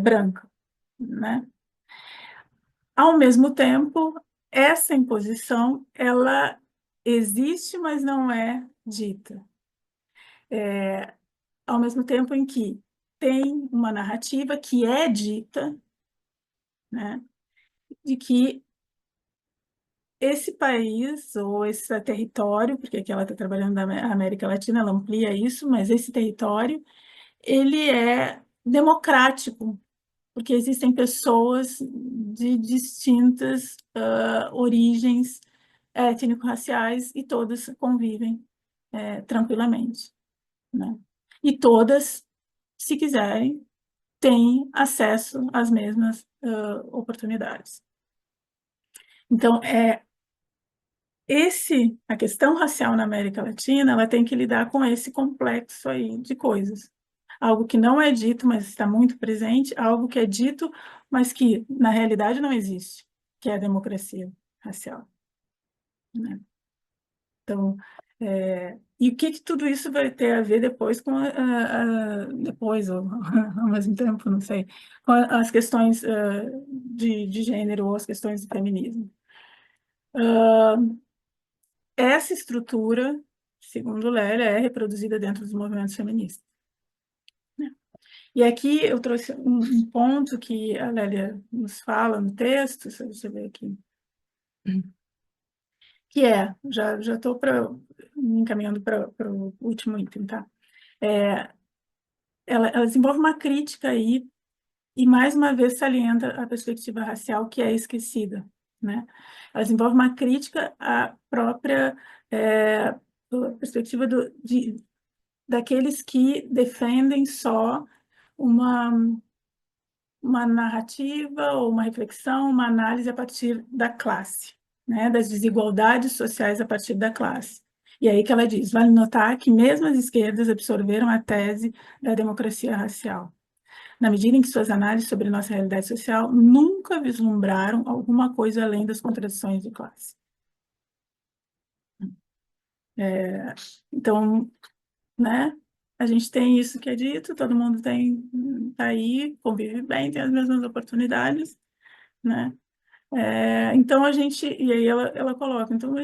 branca, né? Ao mesmo tempo, essa imposição, ela existe, mas não é dita. Ao mesmo tempo em que tem uma narrativa que é dita, né, de que esse país, ou esse território, porque aqui ela está trabalhando na América Latina, ela amplia isso, mas esse território, ele é democrático, porque existem pessoas de distintas origens étnico-raciais e todas convivem tranquilamente, né? E todas, se quiserem, têm acesso às mesmas oportunidades. Então, a questão racial na América Latina, ela tem que lidar com esse complexo aí de coisas. Algo que não é dito, mas está muito presente, algo que é dito, mas que na realidade não existe, que é a democracia racial, né? Então, e o que tudo isso vai ter a ver depois com depois, ou ao mesmo tempo, não sei, com as questões de gênero ou as questões do feminismo. Essa estrutura, segundo Lélia, é reproduzida dentro dos movimentos feministas, né? E aqui eu trouxe um ponto que a Lélia nos fala no texto, se você ver aqui, que já estou me encaminhando para o último item, tá? Ela desenvolve uma crítica aí e mais uma vez salienta a perspectiva racial que é esquecida, né? Ela desenvolve uma crítica à própria perspectiva daqueles que defendem só uma narrativa ou uma reflexão, uma análise a partir da classe, né? Das desigualdades sociais a partir da classe. E aí que ela diz, vale notar que mesmo as esquerdas absorveram a tese da democracia racial, na medida em que suas análises sobre nossa realidade social nunca vislumbraram alguma coisa além das contradições de classe. Então, né, a gente tem isso que é dito, todo mundo tá aí, convive bem, tem as mesmas oportunidades, né? Então e aí ela coloca, então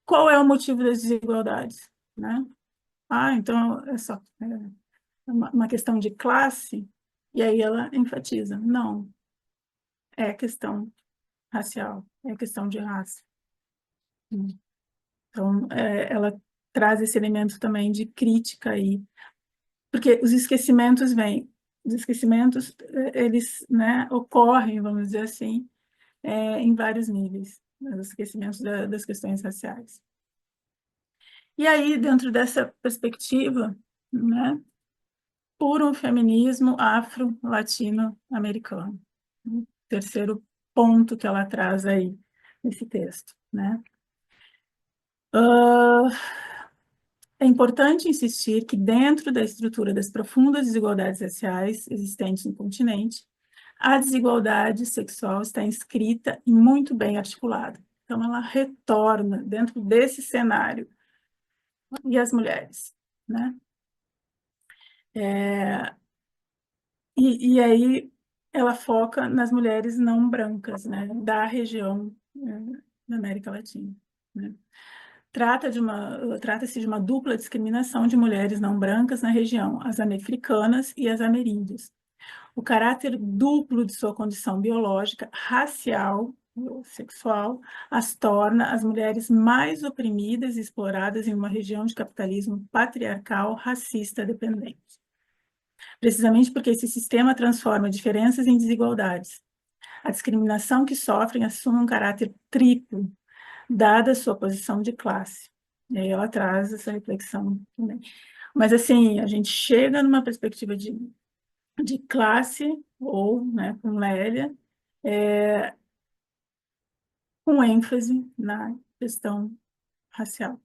qual é o motivo das desigualdades, né? Então é só uma questão de classe, e aí ela enfatiza, não, é questão racial, é questão de raça. Então, ela traz esse elemento também de crítica aí, porque os esquecimentos, eles, né, ocorrem, vamos dizer assim, em vários níveis, né, os esquecimentos das questões raciais. E aí, dentro dessa perspectiva, né, por um feminismo afro-latino-americano. Terceiro ponto que ela traz aí nesse texto, né? É importante insistir que dentro da estrutura das profundas desigualdades raciais existentes no continente, a desigualdade sexual está inscrita e muito bem articulada. Então, ela retorna dentro desse cenário. E as mulheres, né? E aí ela foca nas mulheres não brancas, né, da região da América Latina, né? Trata-se de uma dupla discriminação de mulheres não brancas na região, as americanas e as ameríndias. O caráter duplo de sua condição biológica, racial, ou sexual, as torna as mulheres mais oprimidas e exploradas em uma região de capitalismo patriarcal, racista, dependente. Precisamente porque esse sistema transforma diferenças em desigualdades. A discriminação que sofrem assume um caráter triplo, dada a sua posição de classe. E aí ela traz essa reflexão também. Mas, assim, a gente chega numa perspectiva de classe, ou, né, com Lélia, com ênfase na questão racial.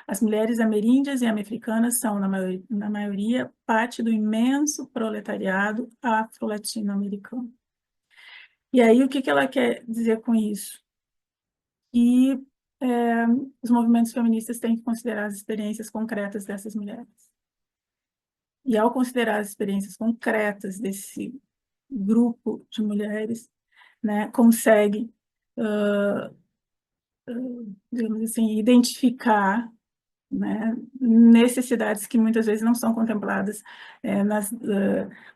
As mulheres ameríndias e africanas são, na maioria, parte do imenso proletariado afro-latino-americano. E aí, o que ela quer dizer com isso? Que os movimentos feministas têm que considerar as experiências concretas dessas mulheres. E ao considerar as experiências concretas desse grupo de mulheres, né, consegue, digamos assim, identificar, né, necessidades que muitas vezes não são contempladas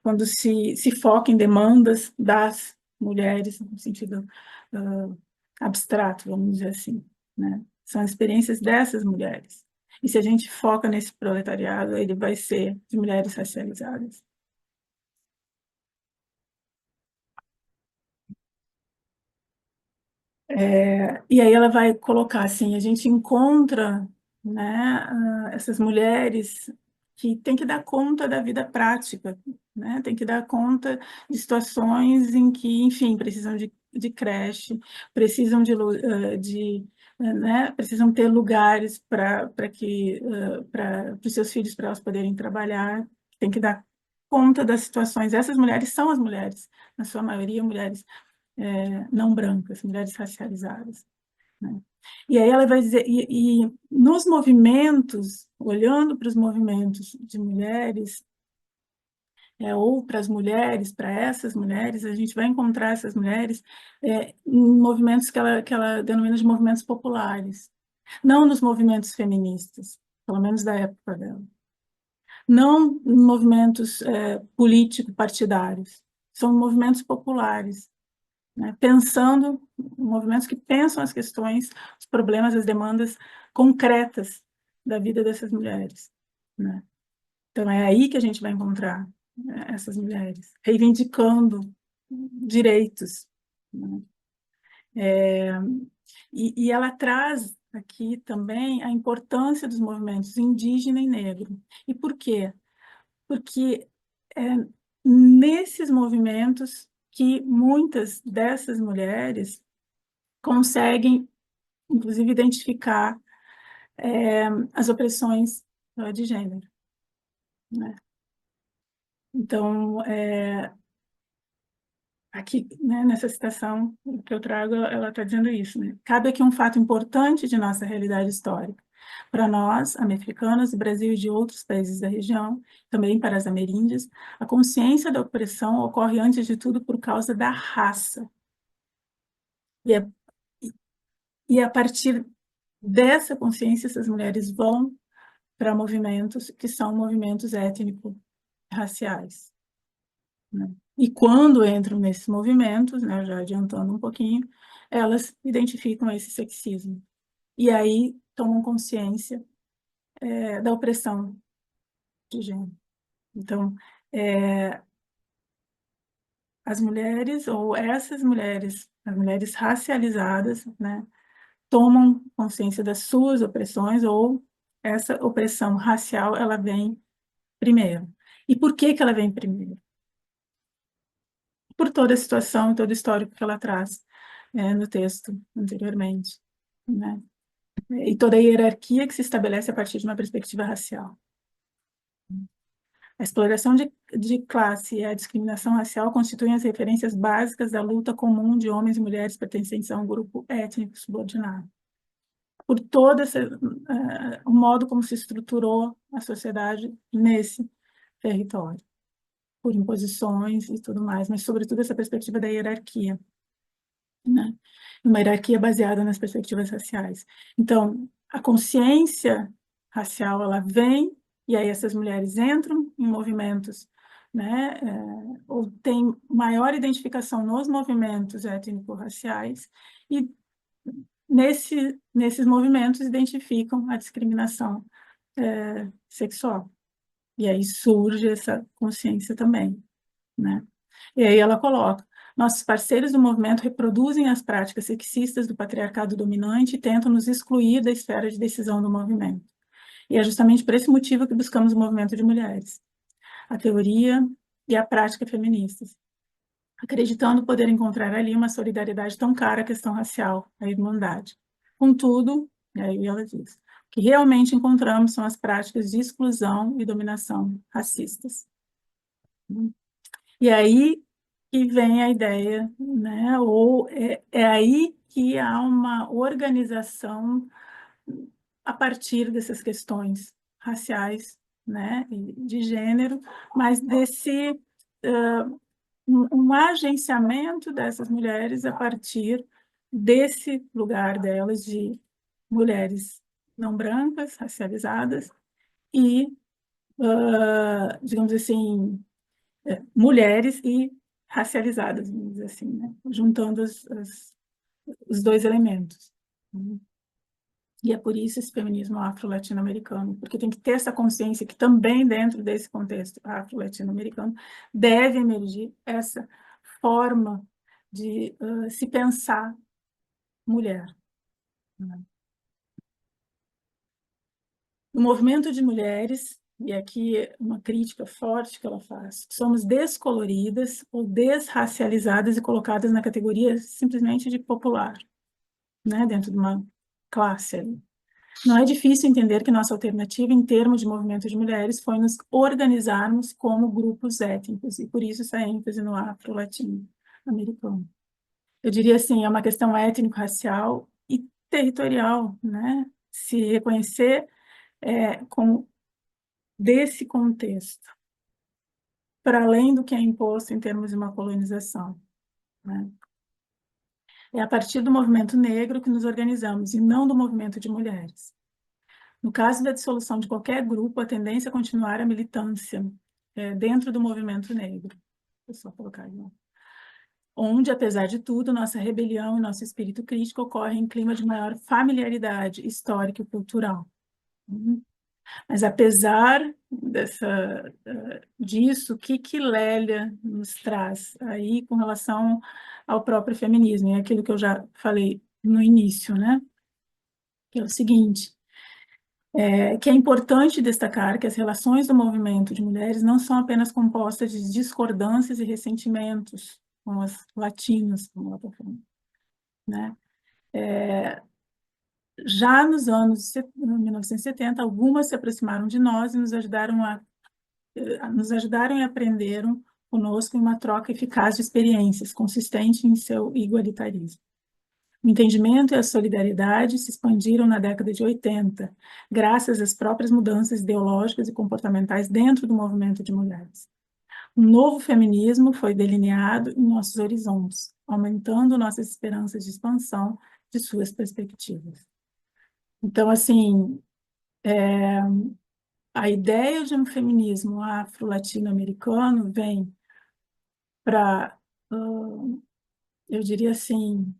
quando se foca em demandas das mulheres, no sentido abstrato, vamos dizer assim, né? São as experiências dessas mulheres. E se a gente foca nesse proletariado, ele vai ser de mulheres racializadas. E aí ela vai colocar assim, a gente encontra, né, essas mulheres que têm que dar conta da vida prática, né, tem que dar conta de situações em que, enfim, precisam de creche, precisam né, precisam ter lugares para os seus filhos, para elas poderem trabalhar, tem que dar conta das situações. Essas mulheres são as mulheres, na sua maioria, mulheres não brancas, mulheres racializadas, né? E aí ela vai dizer, e nos movimentos, olhando para os movimentos de mulheres, ou para as mulheres, para essas mulheres, a gente vai encontrar essas mulheres em movimentos que ela denomina de movimentos populares, não nos movimentos feministas, pelo menos da época dela, não em movimentos político-partidários, são movimentos populares, né, movimentos que pensam as questões, os problemas, as demandas concretas da vida dessas mulheres, né? Então, é aí que a gente vai encontrar essas mulheres, reivindicando direitos, né? E ela traz aqui também a importância dos movimentos indígena e negro. E por quê? Porque é nesses movimentos que muitas dessas mulheres conseguem, inclusive, identificar as opressões de gênero, né? Então, aqui, né, nessa citação que eu trago, ela está dizendo isso, né? Cabe aqui um fato importante de nossa realidade histórica. Para nós, americanas, do Brasil e de outros países da região, também para as ameríndias, a consciência da opressão ocorre, antes de tudo, por causa da raça. E a partir dessa consciência, essas mulheres vão para movimentos que são movimentos étnico-raciais, né? E quando entram nesses movimentos, né, já adiantando um pouquinho, elas identificam esse sexismo. E aí tomam consciência da opressão de gênero. Então, as mulheres, ou essas mulheres, as mulheres racializadas, né, tomam consciência das suas opressões, ou essa opressão racial, ela vem primeiro. E por que que ela vem primeiro? Por toda a situação, todo o histórico que ela traz no texto anteriormente, né? E toda a hierarquia que se estabelece a partir de uma perspectiva racial. A exploração de classe e a discriminação racial constituem as referências básicas da luta comum de homens e mulheres pertencentes a um grupo étnico subordinado. Por todo o modo como se estruturou a sociedade nesse território, por imposições e tudo mais, mas sobretudo essa perspectiva da hierarquia, né? Uma hierarquia baseada nas perspectivas raciais. Então, a consciência racial, ela vem, e aí essas mulheres entram em movimentos, né, ou têm maior identificação nos movimentos étnico-raciais, e nesses movimentos identificam a discriminação sexual. E aí surge essa consciência também, né? E aí ela coloca: nossos parceiros do movimento reproduzem as práticas sexistas do patriarcado dominante e tentam nos excluir da esfera de decisão do movimento. E é justamente por esse motivo que buscamos o movimento de mulheres, a teoria e a prática feministas, acreditando poder encontrar ali uma solidariedade tão cara à questão racial, à irmandade. Contudo, e aí ela diz, o que realmente encontramos são as práticas de exclusão e dominação racistas. E aí que vem a ideia, né? Ou é aí que há uma organização a partir dessas questões raciais, né, e de gênero, mas desse um agenciamento dessas mulheres a partir desse lugar delas de mulheres não brancas, racializadas e, digamos assim, mulheres e racializadas, vamos dizer assim, né? Juntando os dois elementos. E é por isso esse feminismo afro-latino-americano, porque tem que ter essa consciência que também dentro desse contexto afro-latino-americano deve emergir essa forma de se pensar mulher. No movimento de mulheres, e aqui uma crítica forte que ela faz, somos descoloridas ou desracializadas e colocadas na categoria simplesmente de popular, né, dentro de uma classe ali. Não é difícil entender que nossa alternativa em termos de movimento de mulheres foi nos organizarmos como grupos étnicos, e por isso essa ênfase no afro-latino-americano. Eu diria assim, é uma questão étnico-racial e territorial, né? Se reconhecer como desse contexto, para além do que é imposto em termos de uma colonização, né? É a partir do movimento negro que nos organizamos, e não do movimento de mulheres. No caso da dissolução de qualquer grupo, a tendência é continuar a militância dentro do movimento negro. Vou só colocar aí, onde, apesar de tudo, nossa rebelião e nosso espírito crítico ocorrem em clima de maior familiaridade histórica e cultural. Mas apesar disso, o que Lélia nos traz aí com relação ao próprio feminismo, e aquilo que eu já falei no início, né? Que é o seguinte, que é importante destacar que as relações do movimento de mulheres não são apenas compostas de discordâncias e ressentimentos com as latinas, como ela está falando, né? Já nos anos 1970, algumas se aproximaram de nós e nos ajudaram e aprenderam conosco em uma troca eficaz de experiências, consistente em seu igualitarismo. O entendimento e a solidariedade se expandiram na década de 80, graças às próprias mudanças ideológicas e comportamentais dentro do movimento de mulheres. Um novo feminismo foi delineado em nossos horizontes, aumentando nossas esperanças de expansão de suas perspectivas. Então, assim, a ideia de um feminismo afro-latino-americano vem para, eu diria assim,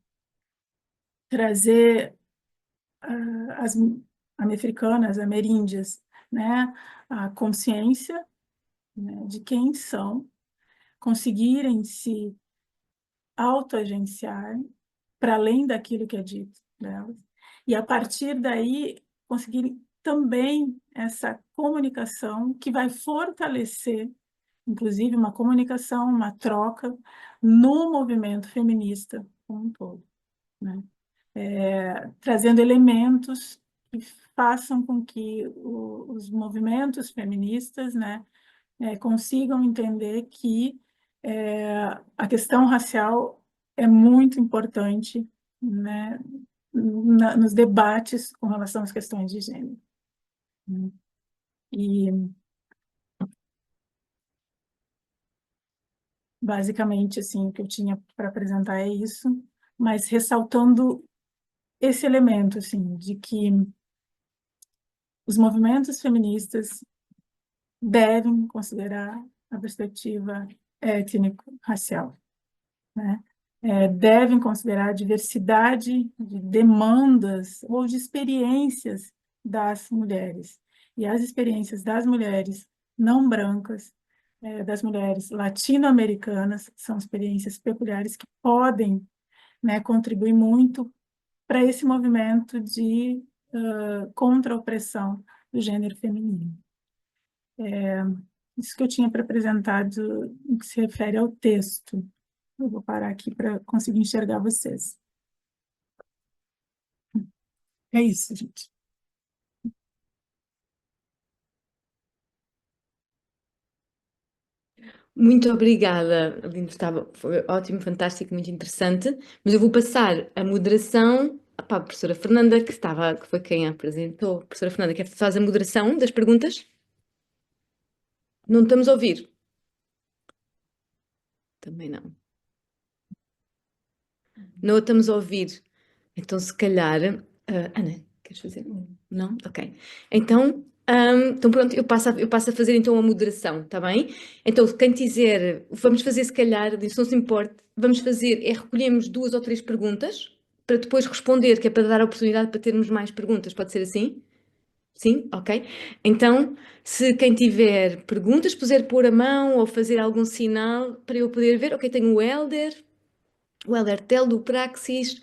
trazer as americanas, ameríndias, né, a consciência, né, de quem são, conseguirem se autoagenciar para além daquilo que é dito delas, e a partir daí conseguirem também essa comunicação que vai fortalecer, inclusive uma comunicação, uma troca no movimento feminista como um todo, né? Trazendo elementos que façam com que os movimentos feministas, né, consigam entender que a questão racial é muito importante, né, nos debates com relação às questões de gênero. E, basicamente, assim, o que eu tinha para apresentar é isso, mas ressaltando esse elemento, assim, de que os movimentos feministas devem considerar a perspectiva étnico-racial, né? Devem considerar a diversidade de demandas ou de experiências das mulheres. E as experiências das mulheres não brancas, das mulheres latino-americanas, são experiências peculiares que podem, né, contribuir muito para esse movimento de contra a opressão do gênero feminino. Isso que eu tinha para apresentar no que se refere ao texto. Eu vou parar aqui para conseguir enxergar vocês. É isso, gente. Muito obrigada, Lindo, foi ótimo, fantástico, muito interessante. Mas eu vou passar a moderação para a professora Fernanda, que foi quem a apresentou. Professora Fernanda, quer fazer a moderação das perguntas? Não estamos a ouvir. Também não. Não a estamos a ouvir. Então, se calhar, Ana, queres fazer? Não? Ok. Então pronto, eu passo a fazer então a moderação, está bem? Então, quem quiser, vamos fazer se calhar, se não se importe, vamos fazer, recolhemos 2 ou 3 perguntas para depois responder, que é para dar a oportunidade para termos mais perguntas, pode ser assim? Sim? Ok. Então, se quem tiver perguntas, puder pôr a mão ou fazer algum sinal para eu poder ver, ok, tenho o Helder Tel do Praxis.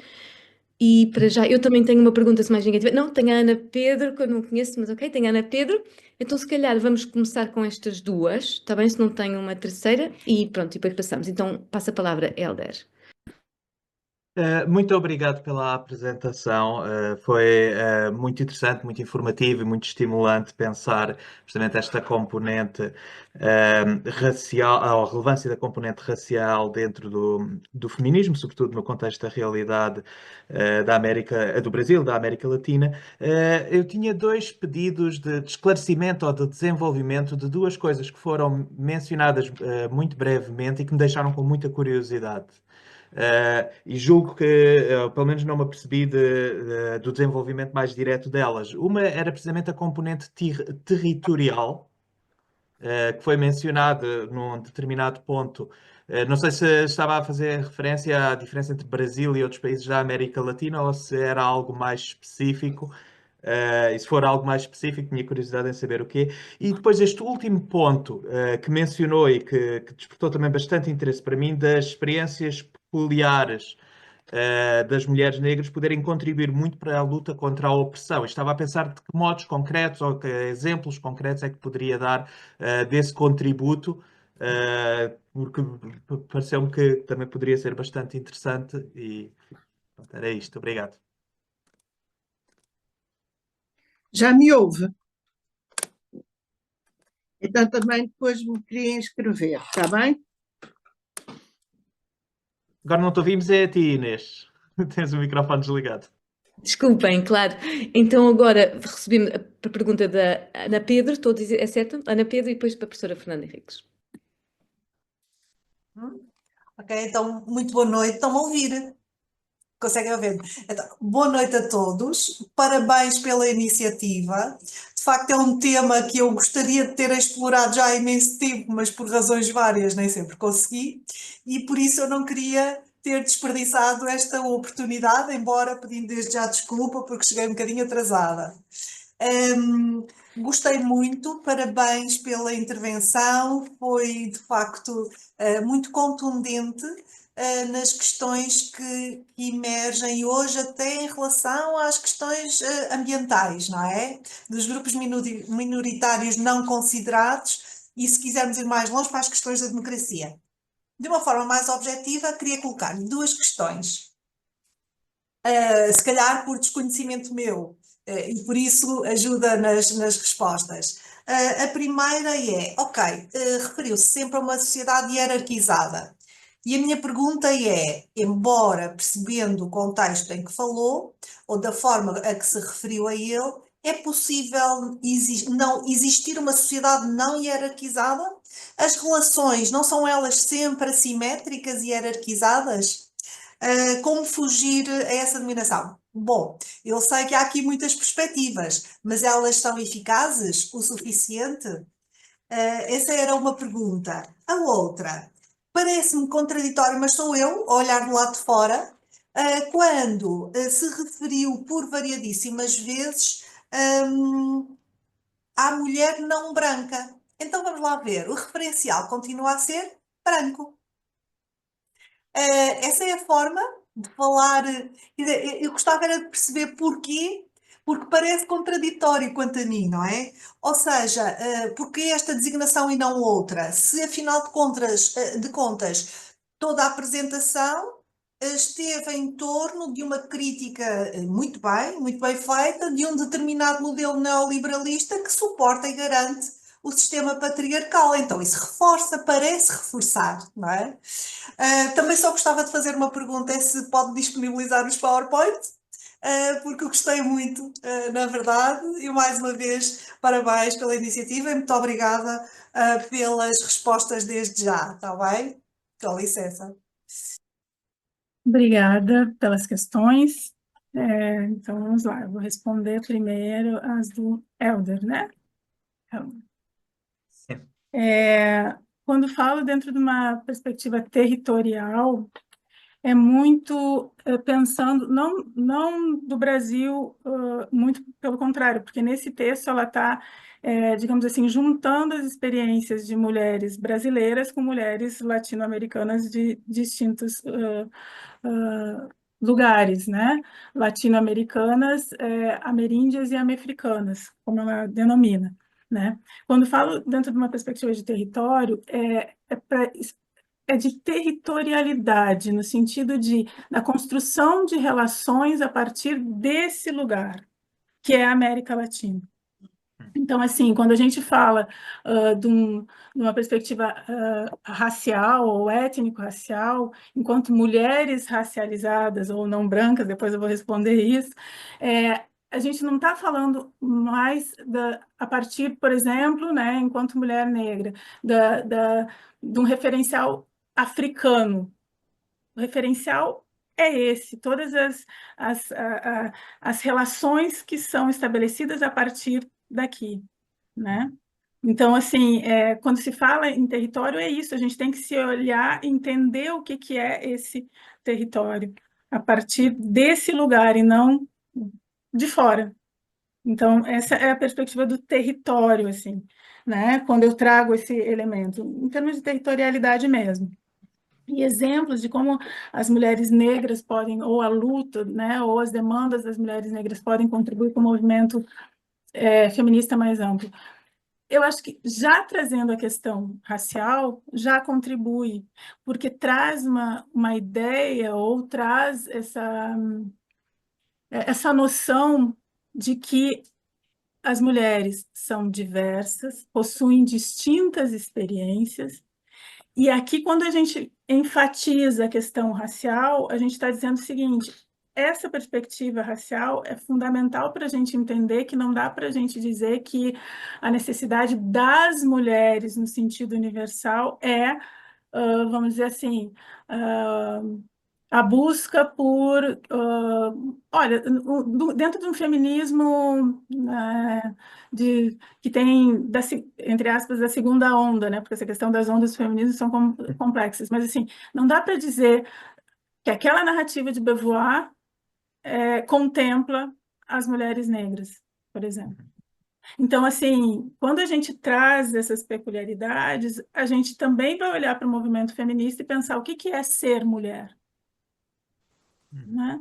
E para já, eu também tenho uma pergunta, se mais ninguém tiver. Não, tenho a Ana Pedro, que eu não conheço, mas ok, tenho a Ana Pedro. Então, se calhar, vamos começar com estas 2, está bem? Se não tenho uma terceira. E pronto, e depois passamos. Então, passa a palavra, Helder. Muito obrigado pela apresentação. Foi muito interessante, muito informativo e muito estimulante pensar justamente esta componente racial, a relevância da componente racial dentro do feminismo, sobretudo no contexto da realidade do Brasil, da América Latina. Eu tinha 2 pedidos de esclarecimento ou de desenvolvimento de 2 coisas que foram mencionadas muito brevemente e que me deixaram com muita curiosidade. E julgo que, pelo menos não me apercebi do desenvolvimento mais direto delas. Uma era precisamente a componente territorial, que foi mencionada num determinado ponto. Não sei se estava a fazer referência à diferença entre Brasil e outros países da América Latina ou se era algo mais específico. E se for algo mais específico, tinha curiosidade em saber o quê. E depois este último ponto que mencionou e que despertou também bastante interesse para mim, das experiências peculiares das mulheres negras poderem contribuir muito para a luta contra a opressão. Eu estava a pensar de que modos concretos ou que exemplos concretos é que poderia dar desse contributo, porque pareceu-me que também poderia ser bastante interessante e pronto, era isto. Obrigado. Já me ouve? Então também depois me queria inscrever, está bem? Agora não te ouvimos, é a ti, Inês. Tens o microfone desligado. Desculpem, claro. Então agora recebemos a pergunta da Ana Pedro, estou a dizer, é certo? Ana Pedro e depois para a professora Fernanda Henriques. Ok, então, muito boa noite. Estão-me a ouvir? Conseguem ouvir? Então, boa noite a todos. Parabéns pela iniciativa. De facto, é um tema que eu gostaria de ter explorado já há imenso tempo, mas por razões várias nem sempre consegui. E por isso eu não queria ter desperdiçado esta oportunidade, embora pedindo desde já desculpa porque cheguei um bocadinho atrasada. Gostei muito, parabéns pela intervenção, foi de facto muito contundente nas questões que emergem hoje, até em relação às questões ambientais, não é? Dos grupos minoritários não considerados e, se quisermos ir mais longe, para as questões da democracia. De uma forma mais objetiva, queria colocar duas questões. Se calhar por desconhecimento meu, e por isso ajuda nas respostas. A primeira é, referiu-se sempre a uma sociedade hierarquizada. E a minha pergunta é, embora percebendo o contexto em que falou, ou da forma a que se referiu a ele, é possível não existir uma sociedade não hierarquizada? As relações não são elas sempre assimétricas e hierarquizadas? Como fugir a essa dominação? Bom, eu sei que há aqui muitas perspectivas, mas elas são eficazes o suficiente? Essa era uma pergunta. A outra, parece-me contraditório, mas sou eu a olhar do lado de fora, quando se referiu por variadíssimas vezes à mulher não branca. Então vamos lá ver, o referencial continua a ser branco. Essa é a forma de falar. Eu gostava era de perceber porquê, porque parece contraditório quanto a mim, não é? Ou seja, porquê esta designação e não outra? Se afinal de contas, toda a apresentação esteve em torno de uma crítica muito bem feita, de um determinado modelo neoliberalista que suporta e garante o sistema patriarcal. Então isso reforça, parece reforçar, não é? Também só gostava de fazer uma pergunta, é se pode disponibilizar os PowerPoint, porque eu gostei muito, na verdade, e mais uma vez, parabéns pela iniciativa e muito obrigada pelas respostas desde já, está bem? Com licença. Obrigada pelas questões. Então, vamos lá. Eu vou responder primeiro as do Helder, né? Sim. Quando falo dentro de uma perspectiva territorial, é muito pensando, não do Brasil, muito pelo contrário, porque nesse texto ela está, digamos assim, juntando as experiências de mulheres brasileiras com mulheres latino-americanas de distintos lugares, né? Latino-americanas, ameríndias e amefricanas, como ela denomina, né? Quando falo dentro de uma perspectiva de território, é de territorialidade, no sentido da construção de relações a partir desse lugar, que é a América Latina. Então, assim, quando a gente fala de uma perspectiva racial ou étnico-racial, enquanto mulheres racializadas ou não brancas, depois eu vou responder isso, a gente não está falando mais a partir, por exemplo, né, enquanto mulher negra, de um referencial africano. O referencial é esse, todas as relações que são estabelecidas a partir daqui, né? Então, assim, quando se fala em território, é isso, a gente tem que se olhar e entender o que é esse território, a partir desse lugar e não de fora, Então, essa é a perspectiva do território, assim, né? Quando eu trago esse elemento, em termos de territorialidade mesmo. E exemplos de como as mulheres negras podem, ou a luta, né, ou as demandas das mulheres negras podem contribuir para o movimento feminista mais amplo. Eu acho que já trazendo a questão racial, já contribui, porque traz uma ideia ou traz essa noção de que as mulheres são diversas, possuem distintas experiências, e aqui, quando a gente enfatiza a questão racial, a gente está dizendo o seguinte: essa perspectiva racial é fundamental para a gente entender que não dá para a gente dizer que a necessidade das mulheres, no sentido universal, vamos dizer assim, a busca por, olha, dentro de um feminismo que tem, entre aspas, a segunda onda, né? Porque essa questão das ondas do feminismo são complexas, mas assim, não dá para dizer que aquela narrativa de Beauvoir contempla as mulheres negras, por exemplo. Então, assim, quando a gente traz essas peculiaridades, a gente também vai olhar para o movimento feminista e pensar o que é ser mulher, né?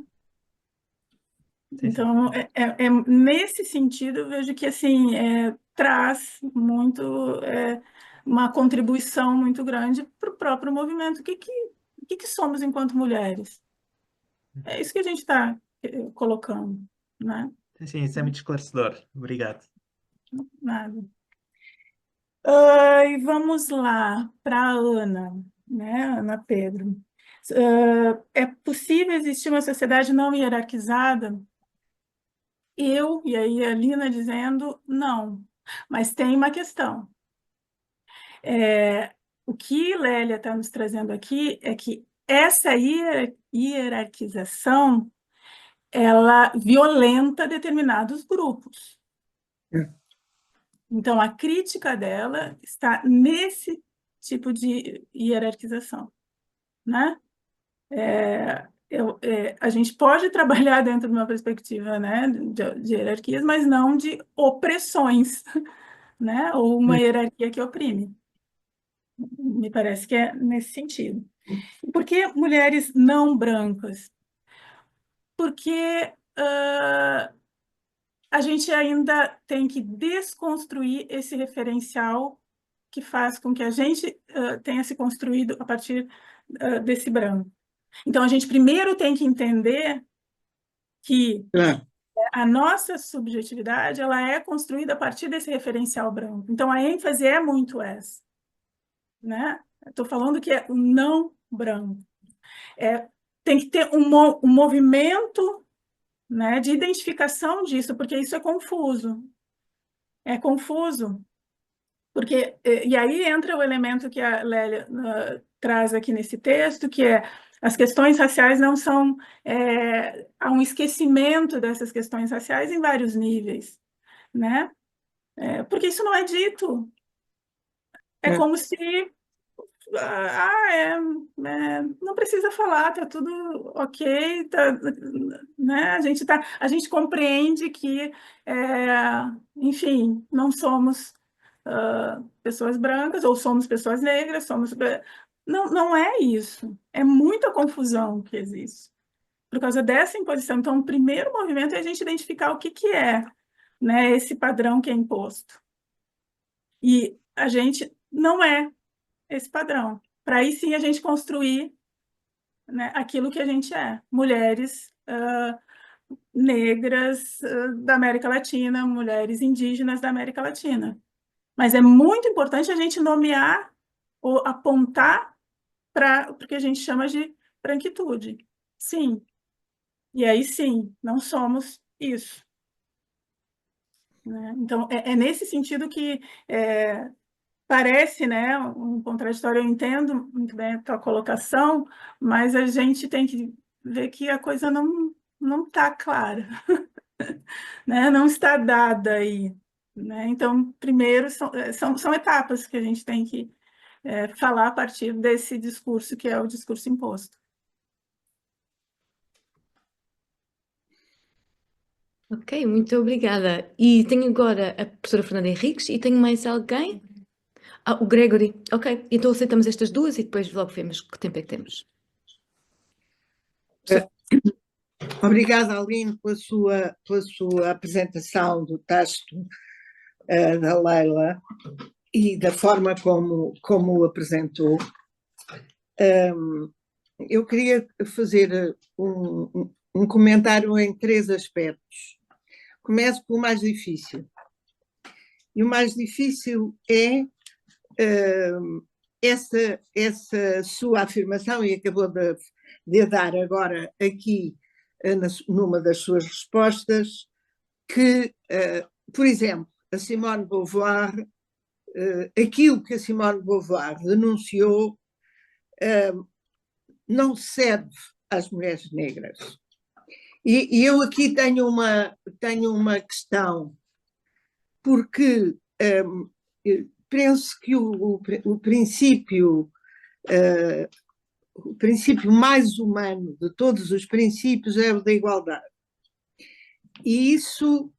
Sim, sim. Então, nesse sentido, eu vejo que assim, traz muito uma contribuição muito grande para o próprio movimento. O que somos enquanto mulheres? É isso que a gente está colocando, né? Sim, sim, isso é muito esclarecedor. Obrigado. Nada. E vamos lá para a Ana, né? Ana Pedro. É possível existir uma sociedade não hierarquizada? E aí a Lina dizendo não. Mas tem uma questão. O que Lélia está nos trazendo aqui é que essa hierarquização ela violenta determinados grupos. É. Então, a crítica dela está nesse tipo de hierarquização, né? A gente pode trabalhar dentro de uma perspectiva, né, de hierarquias, mas não de opressões, né? Ou uma hierarquia que oprime. Me parece que é nesse sentido. Por que mulheres não brancas? Porque a gente ainda tem que desconstruir esse referencial que faz com que a gente tenha se construído a partir desse branco. Então, a gente primeiro tem que entender que a nossa subjetividade ela é construída a partir desse referencial branco. Então, a ênfase é muito essa, né? Estou falando que é o não branco. Tem que ter um movimento, né, de identificação disso, porque isso é confuso. É confuso, porque e aí entra o elemento que a Lélia traz aqui nesse texto, que é as questões raciais não são há um esquecimento dessas questões raciais em vários níveis, né? Porque isso não é dito. É como se não precisa falar, tá tudo ok, né? A gente compreende que, enfim, não somos pessoas brancas ou somos pessoas negras, não é isso. É muita confusão que existe por causa dessa imposição. Então, o primeiro movimento é a gente identificar o que é, né, esse padrão que é imposto. E a gente não é esse padrão. Para aí sim a gente construir, né, aquilo que a gente é. Mulheres negras da América Latina, mulheres indígenas da América Latina. Mas é muito importante a gente nomear ou apontar para o que a gente chama de branquitude. Sim. E aí sim, não somos isso. Né? Então, é nesse sentido que parece, né, um contraditório. Eu entendo muito bem a tua colocação, mas a gente tem que ver que a coisa não está clara, né? Não está dada aí. Né? Então, primeiro, são etapas que a gente tem que falar a partir desse discurso que é o discurso imposto. Ok, muito obrigada. E tenho agora a professora Fernanda Henriques e tenho mais alguém? Ah, o Gregory. Ok, então aceitamos estas duas e depois logo vemos que tempo é que temos. Obrigada, Aline, pela sua apresentação do texto da Leila e da forma como o apresentou. Eu queria fazer um comentário em 3 aspectos. Começo pelo mais difícil. E o mais difícil é essa sua afirmação, e acabou de dar agora aqui numa das suas respostas, que, por exemplo, a Simone de Beauvoir, aquilo que a Simone de Beauvoir denunciou não serve às mulheres negras. E eu aqui tenho uma questão, porque penso que o princípio mais humano de todos os princípios é o da igualdade. E isso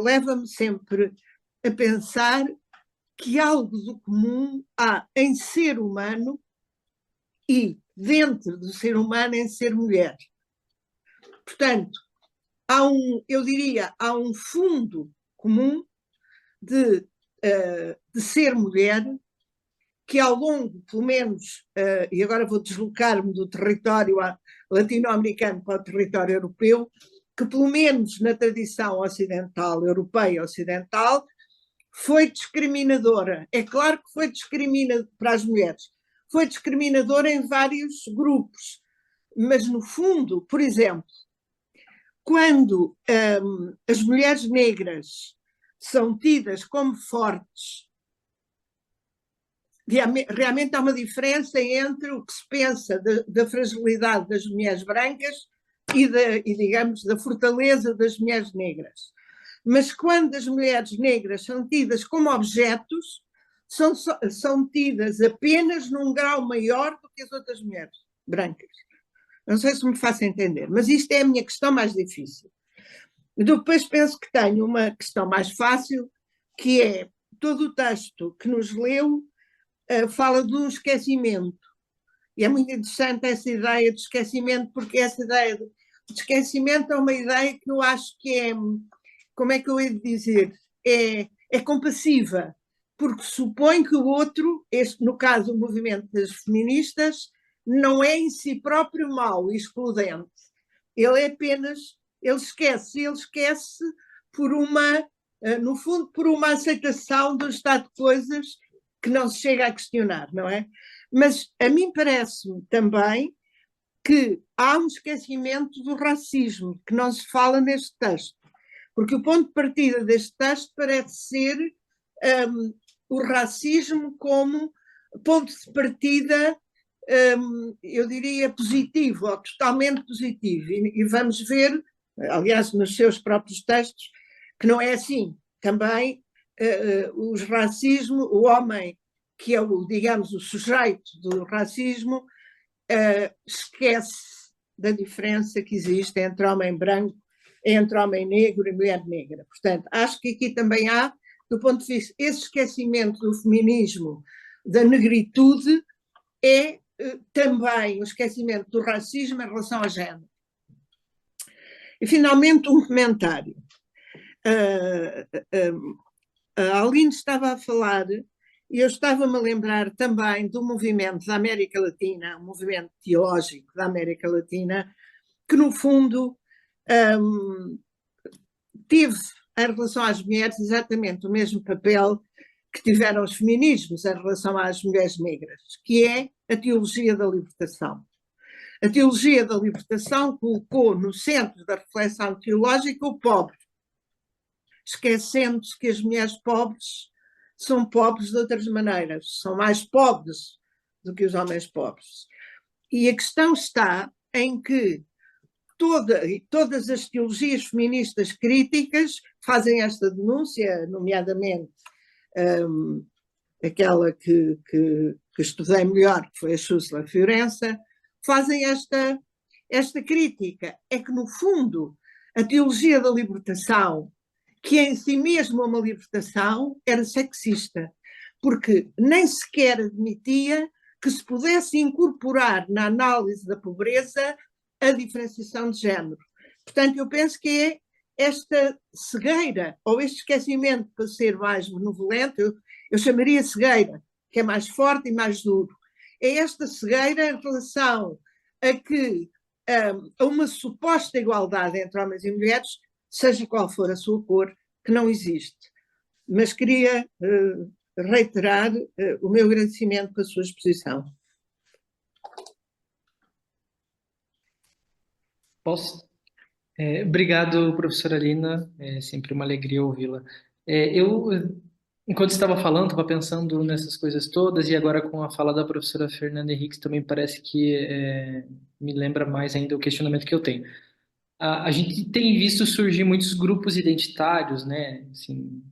leva-me sempre a pensar que algo do comum há em ser humano e dentro do ser humano em ser mulher. Portanto, eu diria, há um fundo comum de ser mulher que ao longo, pelo menos, e agora vou deslocar-me do território latino-americano para o território europeu, que pelo menos na tradição ocidental, europeia ocidental, foi discriminadora. É claro que foi discriminadora para as mulheres, foi discriminadora em vários grupos, mas no fundo, por exemplo, quando as mulheres negras são tidas como fortes, realmente há uma diferença entre o que se pensa da fragilidade das mulheres brancas e, digamos, da fortaleza das mulheres negras. Mas quando as mulheres negras são tidas como objetos, são tidas apenas num grau maior do que as outras mulheres brancas. Não sei se me faço entender, mas isto é a minha questão mais difícil. Depois penso que tenho uma questão mais fácil, que é todo o texto que nos leu fala de um esquecimento. E é muito interessante essa ideia de esquecimento, porque essa ideia de esquecimento é uma ideia que eu acho que é, como é que eu ia dizer, é compassiva, porque supõe que o outro, no caso o movimento das feministas, não é em si próprio mau e excludente. Ele é apenas, ele esquece por no fundo, por uma aceitação do estado de coisas que não se chega a questionar, não é? Mas a mim parece-me também que há um esquecimento do racismo, que não se fala neste texto, porque o ponto de partida deste texto parece ser o racismo como ponto de partida, eu diria, positivo, ou totalmente positivo. E vamos ver, aliás, nos seus próprios textos, que não é assim. Também os racismo, o homem que é digamos, o sujeito do racismo, esquece da diferença que existe entre homem branco, entre homem negro e mulher negra. Portanto, acho que aqui também há, do ponto de vista, esse esquecimento do feminismo, da negritude, é também o esquecimento do racismo em relação ao género. E, finalmente, um comentário. A Aline estava a falar, e eu estava-me a lembrar também do movimento da América Latina, um movimento teológico da América Latina, que, no fundo, teve, em relação às mulheres, exatamente o mesmo papel que tiveram os feminismos em relação às mulheres negras, que é a teologia da libertação. A teologia da libertação colocou no centro da reflexão teológica o pobre, esquecendo-se que as mulheres pobres são pobres de outras maneiras, são mais pobres do que os homens pobres. E a questão está em que todas as teologias feministas críticas fazem esta denúncia, nomeadamente aquela que estudei melhor, que foi a Schussler Fiorenza, fazem esta crítica. É que, no fundo, a teologia da libertação, que em si mesmo é uma libertação, era sexista, porque nem sequer admitia que se pudesse incorporar na análise da pobreza a diferenciação de género. Portanto, eu penso que é esta cegueira, ou este esquecimento, para ser mais benevolente, eu chamaria cegueira, que é mais forte e mais duro. É esta cegueira em relação a que a uma suposta igualdade entre homens e mulheres, seja qual for a sua cor, que não existe. Mas queria reiterar o meu agradecimento pela sua exposição. Posso? Obrigado, professora Lina. É sempre uma alegria ouvi-la. Enquanto estava falando, estava pensando nessas coisas todas, e agora com a fala da professora Fernanda Henriques também parece que me lembra mais ainda o questionamento que eu tenho. A gente tem visto surgir muitos grupos identitários, né? Assim,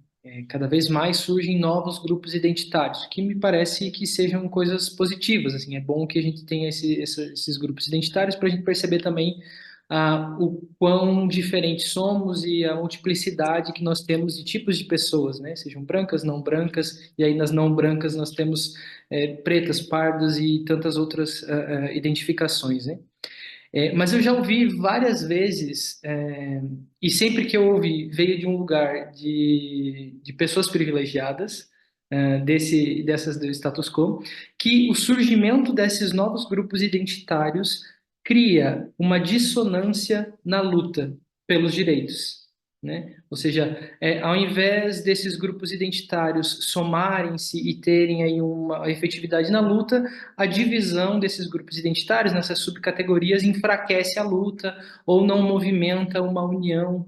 cada vez mais surgem novos grupos identitários, que me parece que sejam coisas positivas. Assim, é bom que a gente tenha esses grupos identitários para a gente perceber também o quão diferentes somos e a multiplicidade que nós temos de tipos de pessoas, né? Sejam brancas, não brancas, e aí nas não brancas nós temos pretas, pardas e tantas outras identificações, né? Mas eu já ouvi várias vezes, e sempre que eu ouvi, veio de um lugar de pessoas privilegiadas, dessas do status quo, que o surgimento desses novos grupos identitários cria uma dissonância na luta pelos direitos, né? Ou seja, ao invés desses grupos identitários somarem-se e terem aí uma efetividade na luta, a divisão desses grupos identitários nessas subcategorias enfraquece a luta ou não movimenta uma união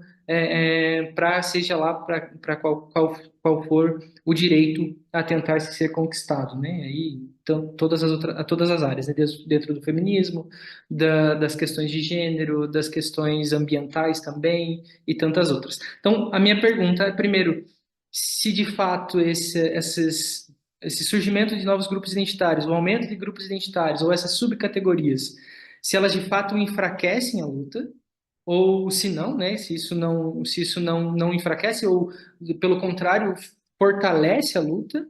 para seja lá para qual for o direito a tentar ser conquistado, né? Aí então, todas as áreas, né? Dentro do feminismo, das questões de gênero, das questões ambientais também e tantas outras. Então, a minha pergunta é, primeiro, se de fato esse surgimento de novos grupos identitários, o aumento de grupos identitários ou essas subcategorias, se elas de fato enfraquecem a luta, ou se não, né, se isso não enfraquece, ou pelo contrário, fortalece a luta.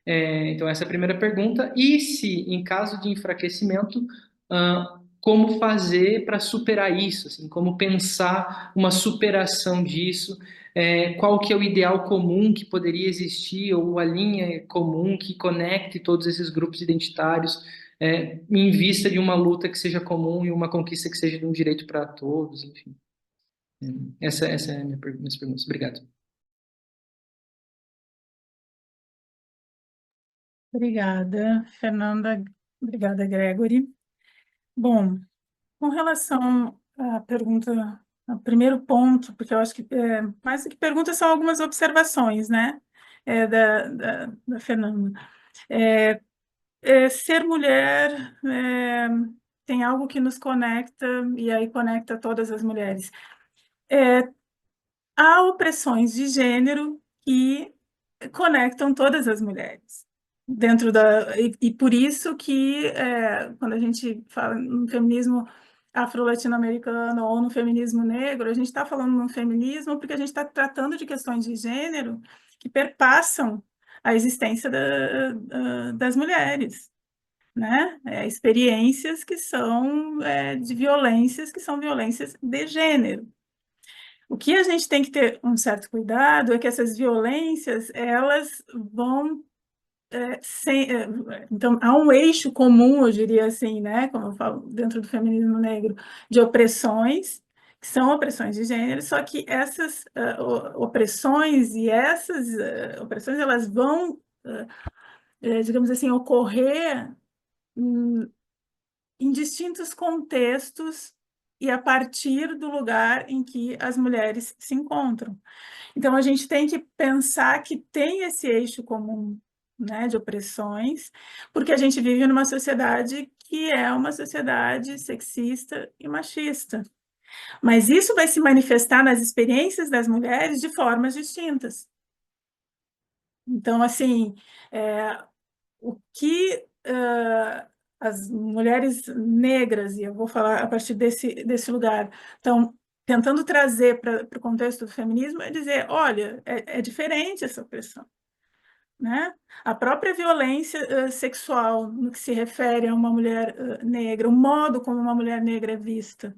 Então, essa é a primeira pergunta. E se, em caso de enfraquecimento, como fazer para superar isso? Assim, como pensar uma superação disso? Qual que é o ideal comum que poderia existir, ou a linha comum que conecte todos esses grupos identitários, em vista de uma luta que seja comum e uma conquista que seja de um direito para todos, enfim. Essa é a minhas perguntas. Obrigado. Obrigada, Fernanda. Obrigada, Gregory. Bom, com relação à pergunta, ao primeiro ponto, porque eu acho que mais do que perguntas são algumas observações, né, da Fernanda. Ser mulher tem algo que nos conecta, e aí conecta todas as mulheres. Há opressões de gênero que conectam todas as mulheres. E por isso que, quando a gente fala no feminismo afro-latino-americano ou no feminismo negro, a gente está falando no feminismo porque a gente está tratando de questões de gênero que perpassam a existência das mulheres, né? Experiências que são de violências, que são violências de gênero. O que a gente tem que ter um certo cuidado é que essas violências, elas vão então, há um eixo comum, eu diria assim, né, como eu falo, dentro do feminismo negro, de opressões, que são opressões de gênero, só que essas opressões e essas opressões, elas vão, digamos assim, ocorrer em distintos contextos e a partir do lugar em que as mulheres se encontram. Então, a gente tem que pensar que tem esse eixo comum, né, de opressões, porque a gente vive numa sociedade que é uma sociedade sexista e machista. Mas isso vai se manifestar nas experiências das mulheres de formas distintas. Então, assim, o que as mulheres negras, e eu vou falar a partir desse lugar, estão tentando trazer para o contexto do feminismo, é dizer, olha, é diferente essa opressão, né? A própria violência sexual, no que se refere a uma mulher negra, o modo como uma mulher negra é vista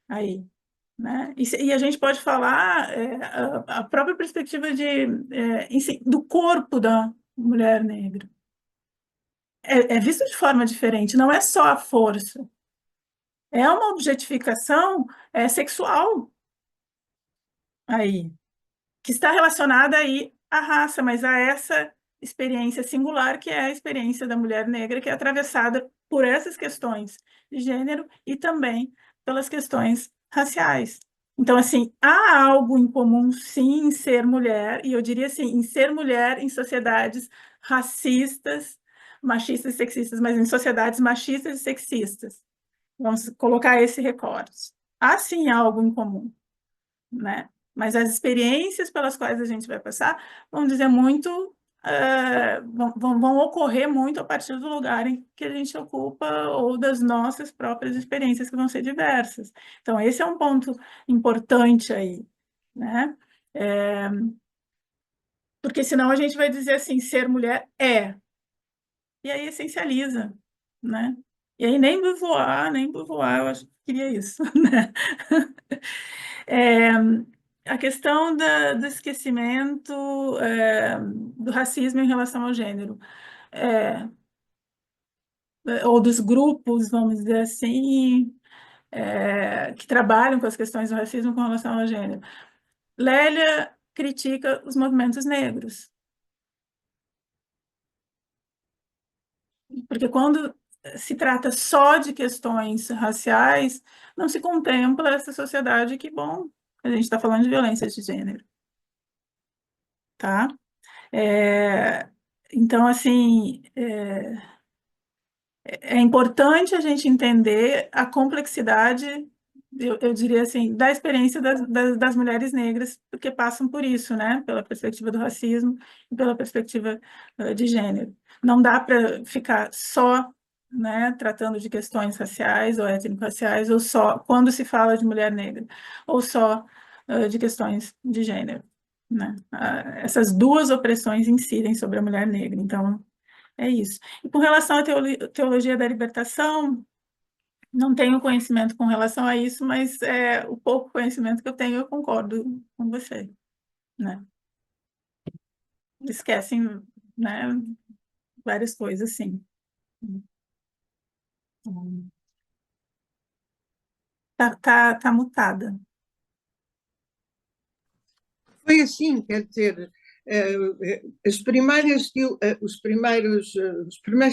aí, né? E a gente pode falar a própria perspectiva do corpo da mulher negra. É visto de forma diferente, não é só a força, é uma objetificação sexual aí, que está relacionada aí à raça, mas a essa experiência singular que é a experiência da mulher negra, que é atravessada por essas questões de gênero e também pelas questões raciais. Então, assim, há algo em comum, sim, em ser mulher, e eu diria assim, em ser mulher em sociedades racistas, machistas e sexistas, mas em sociedades machistas e sexistas. Vamos colocar esse recorte. Há, sim, algo em comum, né? Mas as experiências pelas quais a gente vai passar vão dizer muito, vão ocorrer muito a partir do lugar em que a gente ocupa ou das nossas próprias experiências, que vão ser diversas. Então, esse é um ponto importante aí, né? Porque senão a gente vai dizer assim, ser mulher e aí essencializa, né? E aí nem Beauvoir, eu acho que queria isso, né? A questão do esquecimento do racismo em relação ao gênero, ou dos grupos, vamos dizer assim, que trabalham com as questões do racismo com relação ao gênero. Lélia critica os movimentos negros, porque quando se trata só de questões raciais, não se contempla essa sociedade que, bom, a gente está falando de violência de gênero, tá? Então, assim, é importante a gente entender a complexidade, eu diria assim, da experiência das mulheres negras, porque passam por isso, né? Pela perspectiva do racismo e pela perspectiva de gênero. Não dá para ficar só, né, tratando de questões raciais ou étnico-raciais, ou só, quando se fala de mulher negra, ou só de questões de gênero, né? Essas duas opressões incidem sobre a mulher negra, então é isso. E com relação à teologia da libertação, não tenho conhecimento com relação a isso, mas o pouco conhecimento que eu tenho, eu concordo com você, né? Esquecem, né, várias coisas, sim. Tá mutada. Foi assim, quer dizer, os primeiros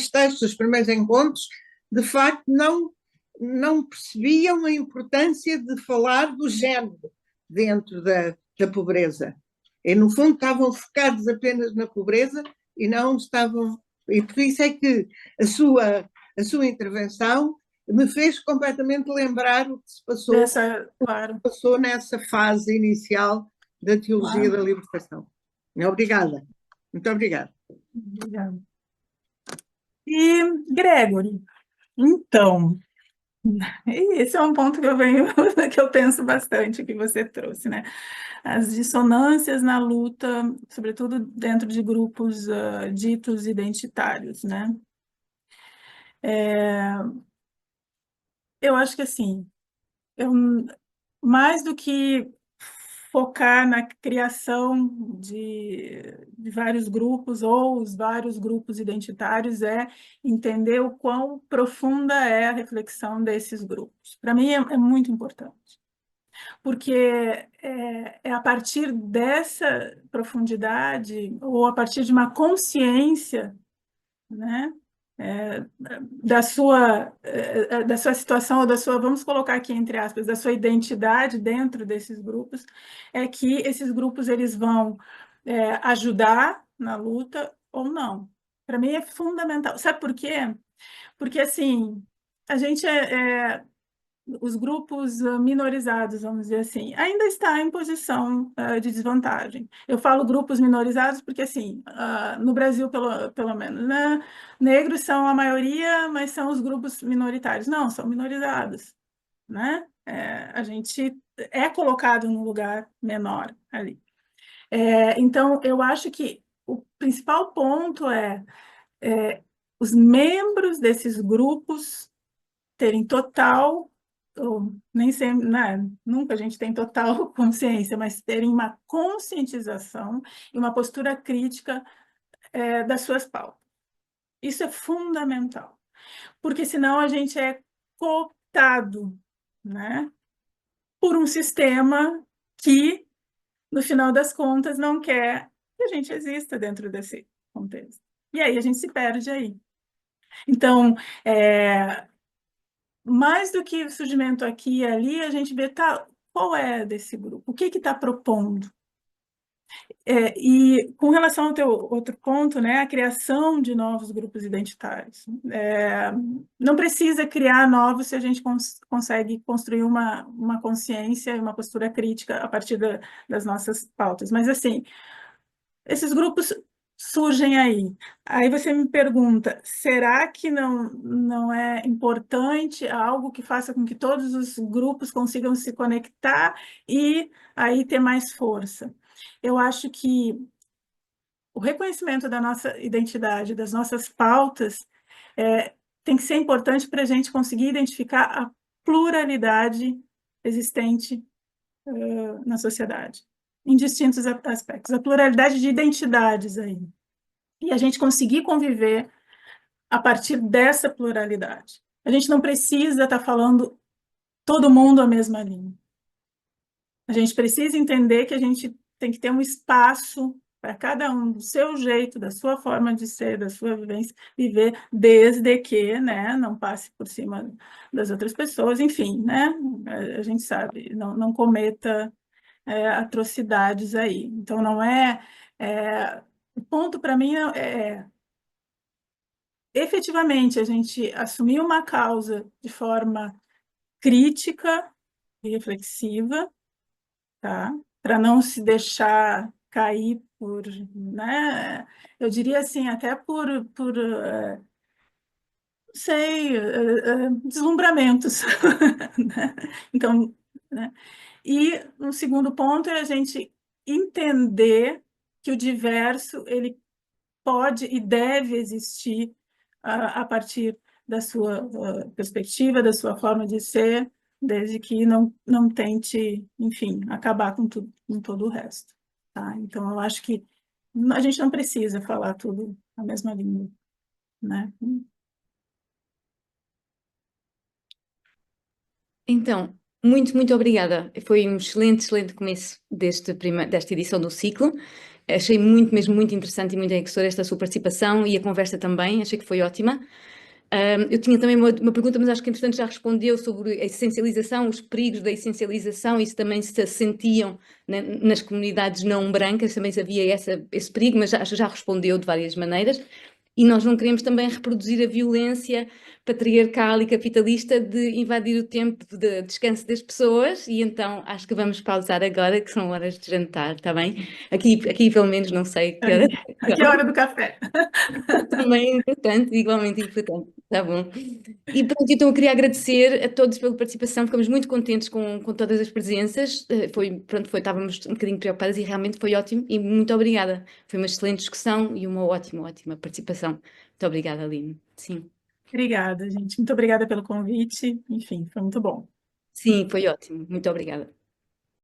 textos, os primeiros encontros, de facto, não percebiam a importância de falar do género dentro da pobreza. E, no fundo, estavam focados apenas na pobreza e não estavam. E por isso é que a sua intervenção me fez completamente lembrar o que se Claro. passou nessa fase inicial da teologia Claro. da libertação. Obrigada. Muito obrigada. Obrigada. E, Gregory, então, esse é um ponto que eu penso bastante, que você trouxe, né? As dissonâncias na luta, sobretudo dentro de grupos ditos identitários, né? Eu acho que, assim, mais do que focar na criação de vários grupos ou os vários grupos identitários, é entender o quão profunda é a reflexão desses grupos. Para mim é muito importante, porque é a partir dessa profundidade ou a partir de uma consciência, né, da sua situação, ou vamos colocar aqui entre aspas, da sua identidade dentro desses grupos, é que esses grupos eles vão ajudar na luta ou não. Para mim é fundamental. Sabe por quê? Porque, assim, a gente os grupos minorizados, vamos dizer assim, ainda está em posição de desvantagem. Eu falo grupos minorizados porque, assim, no Brasil, pelo menos, né, negros são a maioria, mas são os grupos minoritários. Não, são minorizados, né? A gente é colocado num lugar menor ali. Então, eu acho que o principal ponto é os membros desses grupos terem total, ou nem sempre, né, nunca a gente tem total consciência, mas terem uma conscientização e uma postura crítica das suas pautas. Isso é fundamental, porque senão a gente é cooptado, né, por um sistema que, no final das contas, não quer que a gente exista dentro desse contexto. E aí a gente se perde aí. Então, mais do que o surgimento aqui e ali, a gente vê, qual é desse grupo? O que está propondo? E com relação ao teu outro ponto, né, a criação de novos grupos identitários. Não precisa criar novos se a gente consegue construir uma consciência e uma postura crítica a partir das nossas pautas. Mas, assim, esses grupos surgem aí. Aí você me pergunta, será que não é importante algo que faça com que todos os grupos consigam se conectar e aí ter mais força? Eu acho que o reconhecimento da nossa identidade, das nossas pautas, tem que ser importante para a gente conseguir identificar a pluralidade existente na sociedade, em distintos aspectos, a pluralidade de identidades aí. E a gente conseguir conviver a partir dessa pluralidade. A gente não precisa estar falando todo mundo a mesma língua. A gente precisa entender que a gente tem que ter um espaço para cada um, do seu jeito, da sua forma de ser, da sua vivência, viver, desde que, né, não passe por cima das outras pessoas, enfim, né, a gente sabe, não cometa atrocidades aí. Então, não o ponto para mim efetivamente a gente assumir uma causa de forma crítica e reflexiva, tá? Para não se deixar cair por, né? Eu diria assim, até por sei, deslumbramentos, né? Então, né? E um segundo ponto é a gente entender que o diverso ele pode e deve existir a partir da sua perspectiva, da sua forma de ser, desde que não tente, enfim, acabar com todo o resto. Tá? Então, eu acho que a gente não precisa falar tudo a mesma língua, né? Então, muito obrigada. Foi um excelente começo desta edição do ciclo. Achei mesmo muito interessante e muito enriquecedora esta sua participação e a conversa também, achei que foi ótima. Eu tinha também uma pergunta, mas acho que entretanto já respondeu sobre a essencialização, os perigos da essencialização, e se também se sentiam nas comunidades não brancas, também se havia esse perigo, mas já respondeu de várias maneiras. E nós não queremos também reproduzir a violência patriarcal e capitalista de invadir o tempo de descanso das pessoas, e então acho que vamos pausar agora, que são horas de jantar, está bem? Aqui pelo menos não sei que hora. Aqui é a hora do café. Também é importante, igualmente importante, está bom. E pronto, então eu queria agradecer a todos pela participação, ficamos muito contentes com todas as presenças, estávamos um bocadinho preocupadas e realmente foi ótimo, e muito obrigada. Foi uma excelente discussão e uma ótima participação. Muito obrigada, Aline. Sim. Obrigada, gente. Muito obrigada pelo convite. Enfim, foi muito bom. Sim, foi ótimo. Muito obrigada.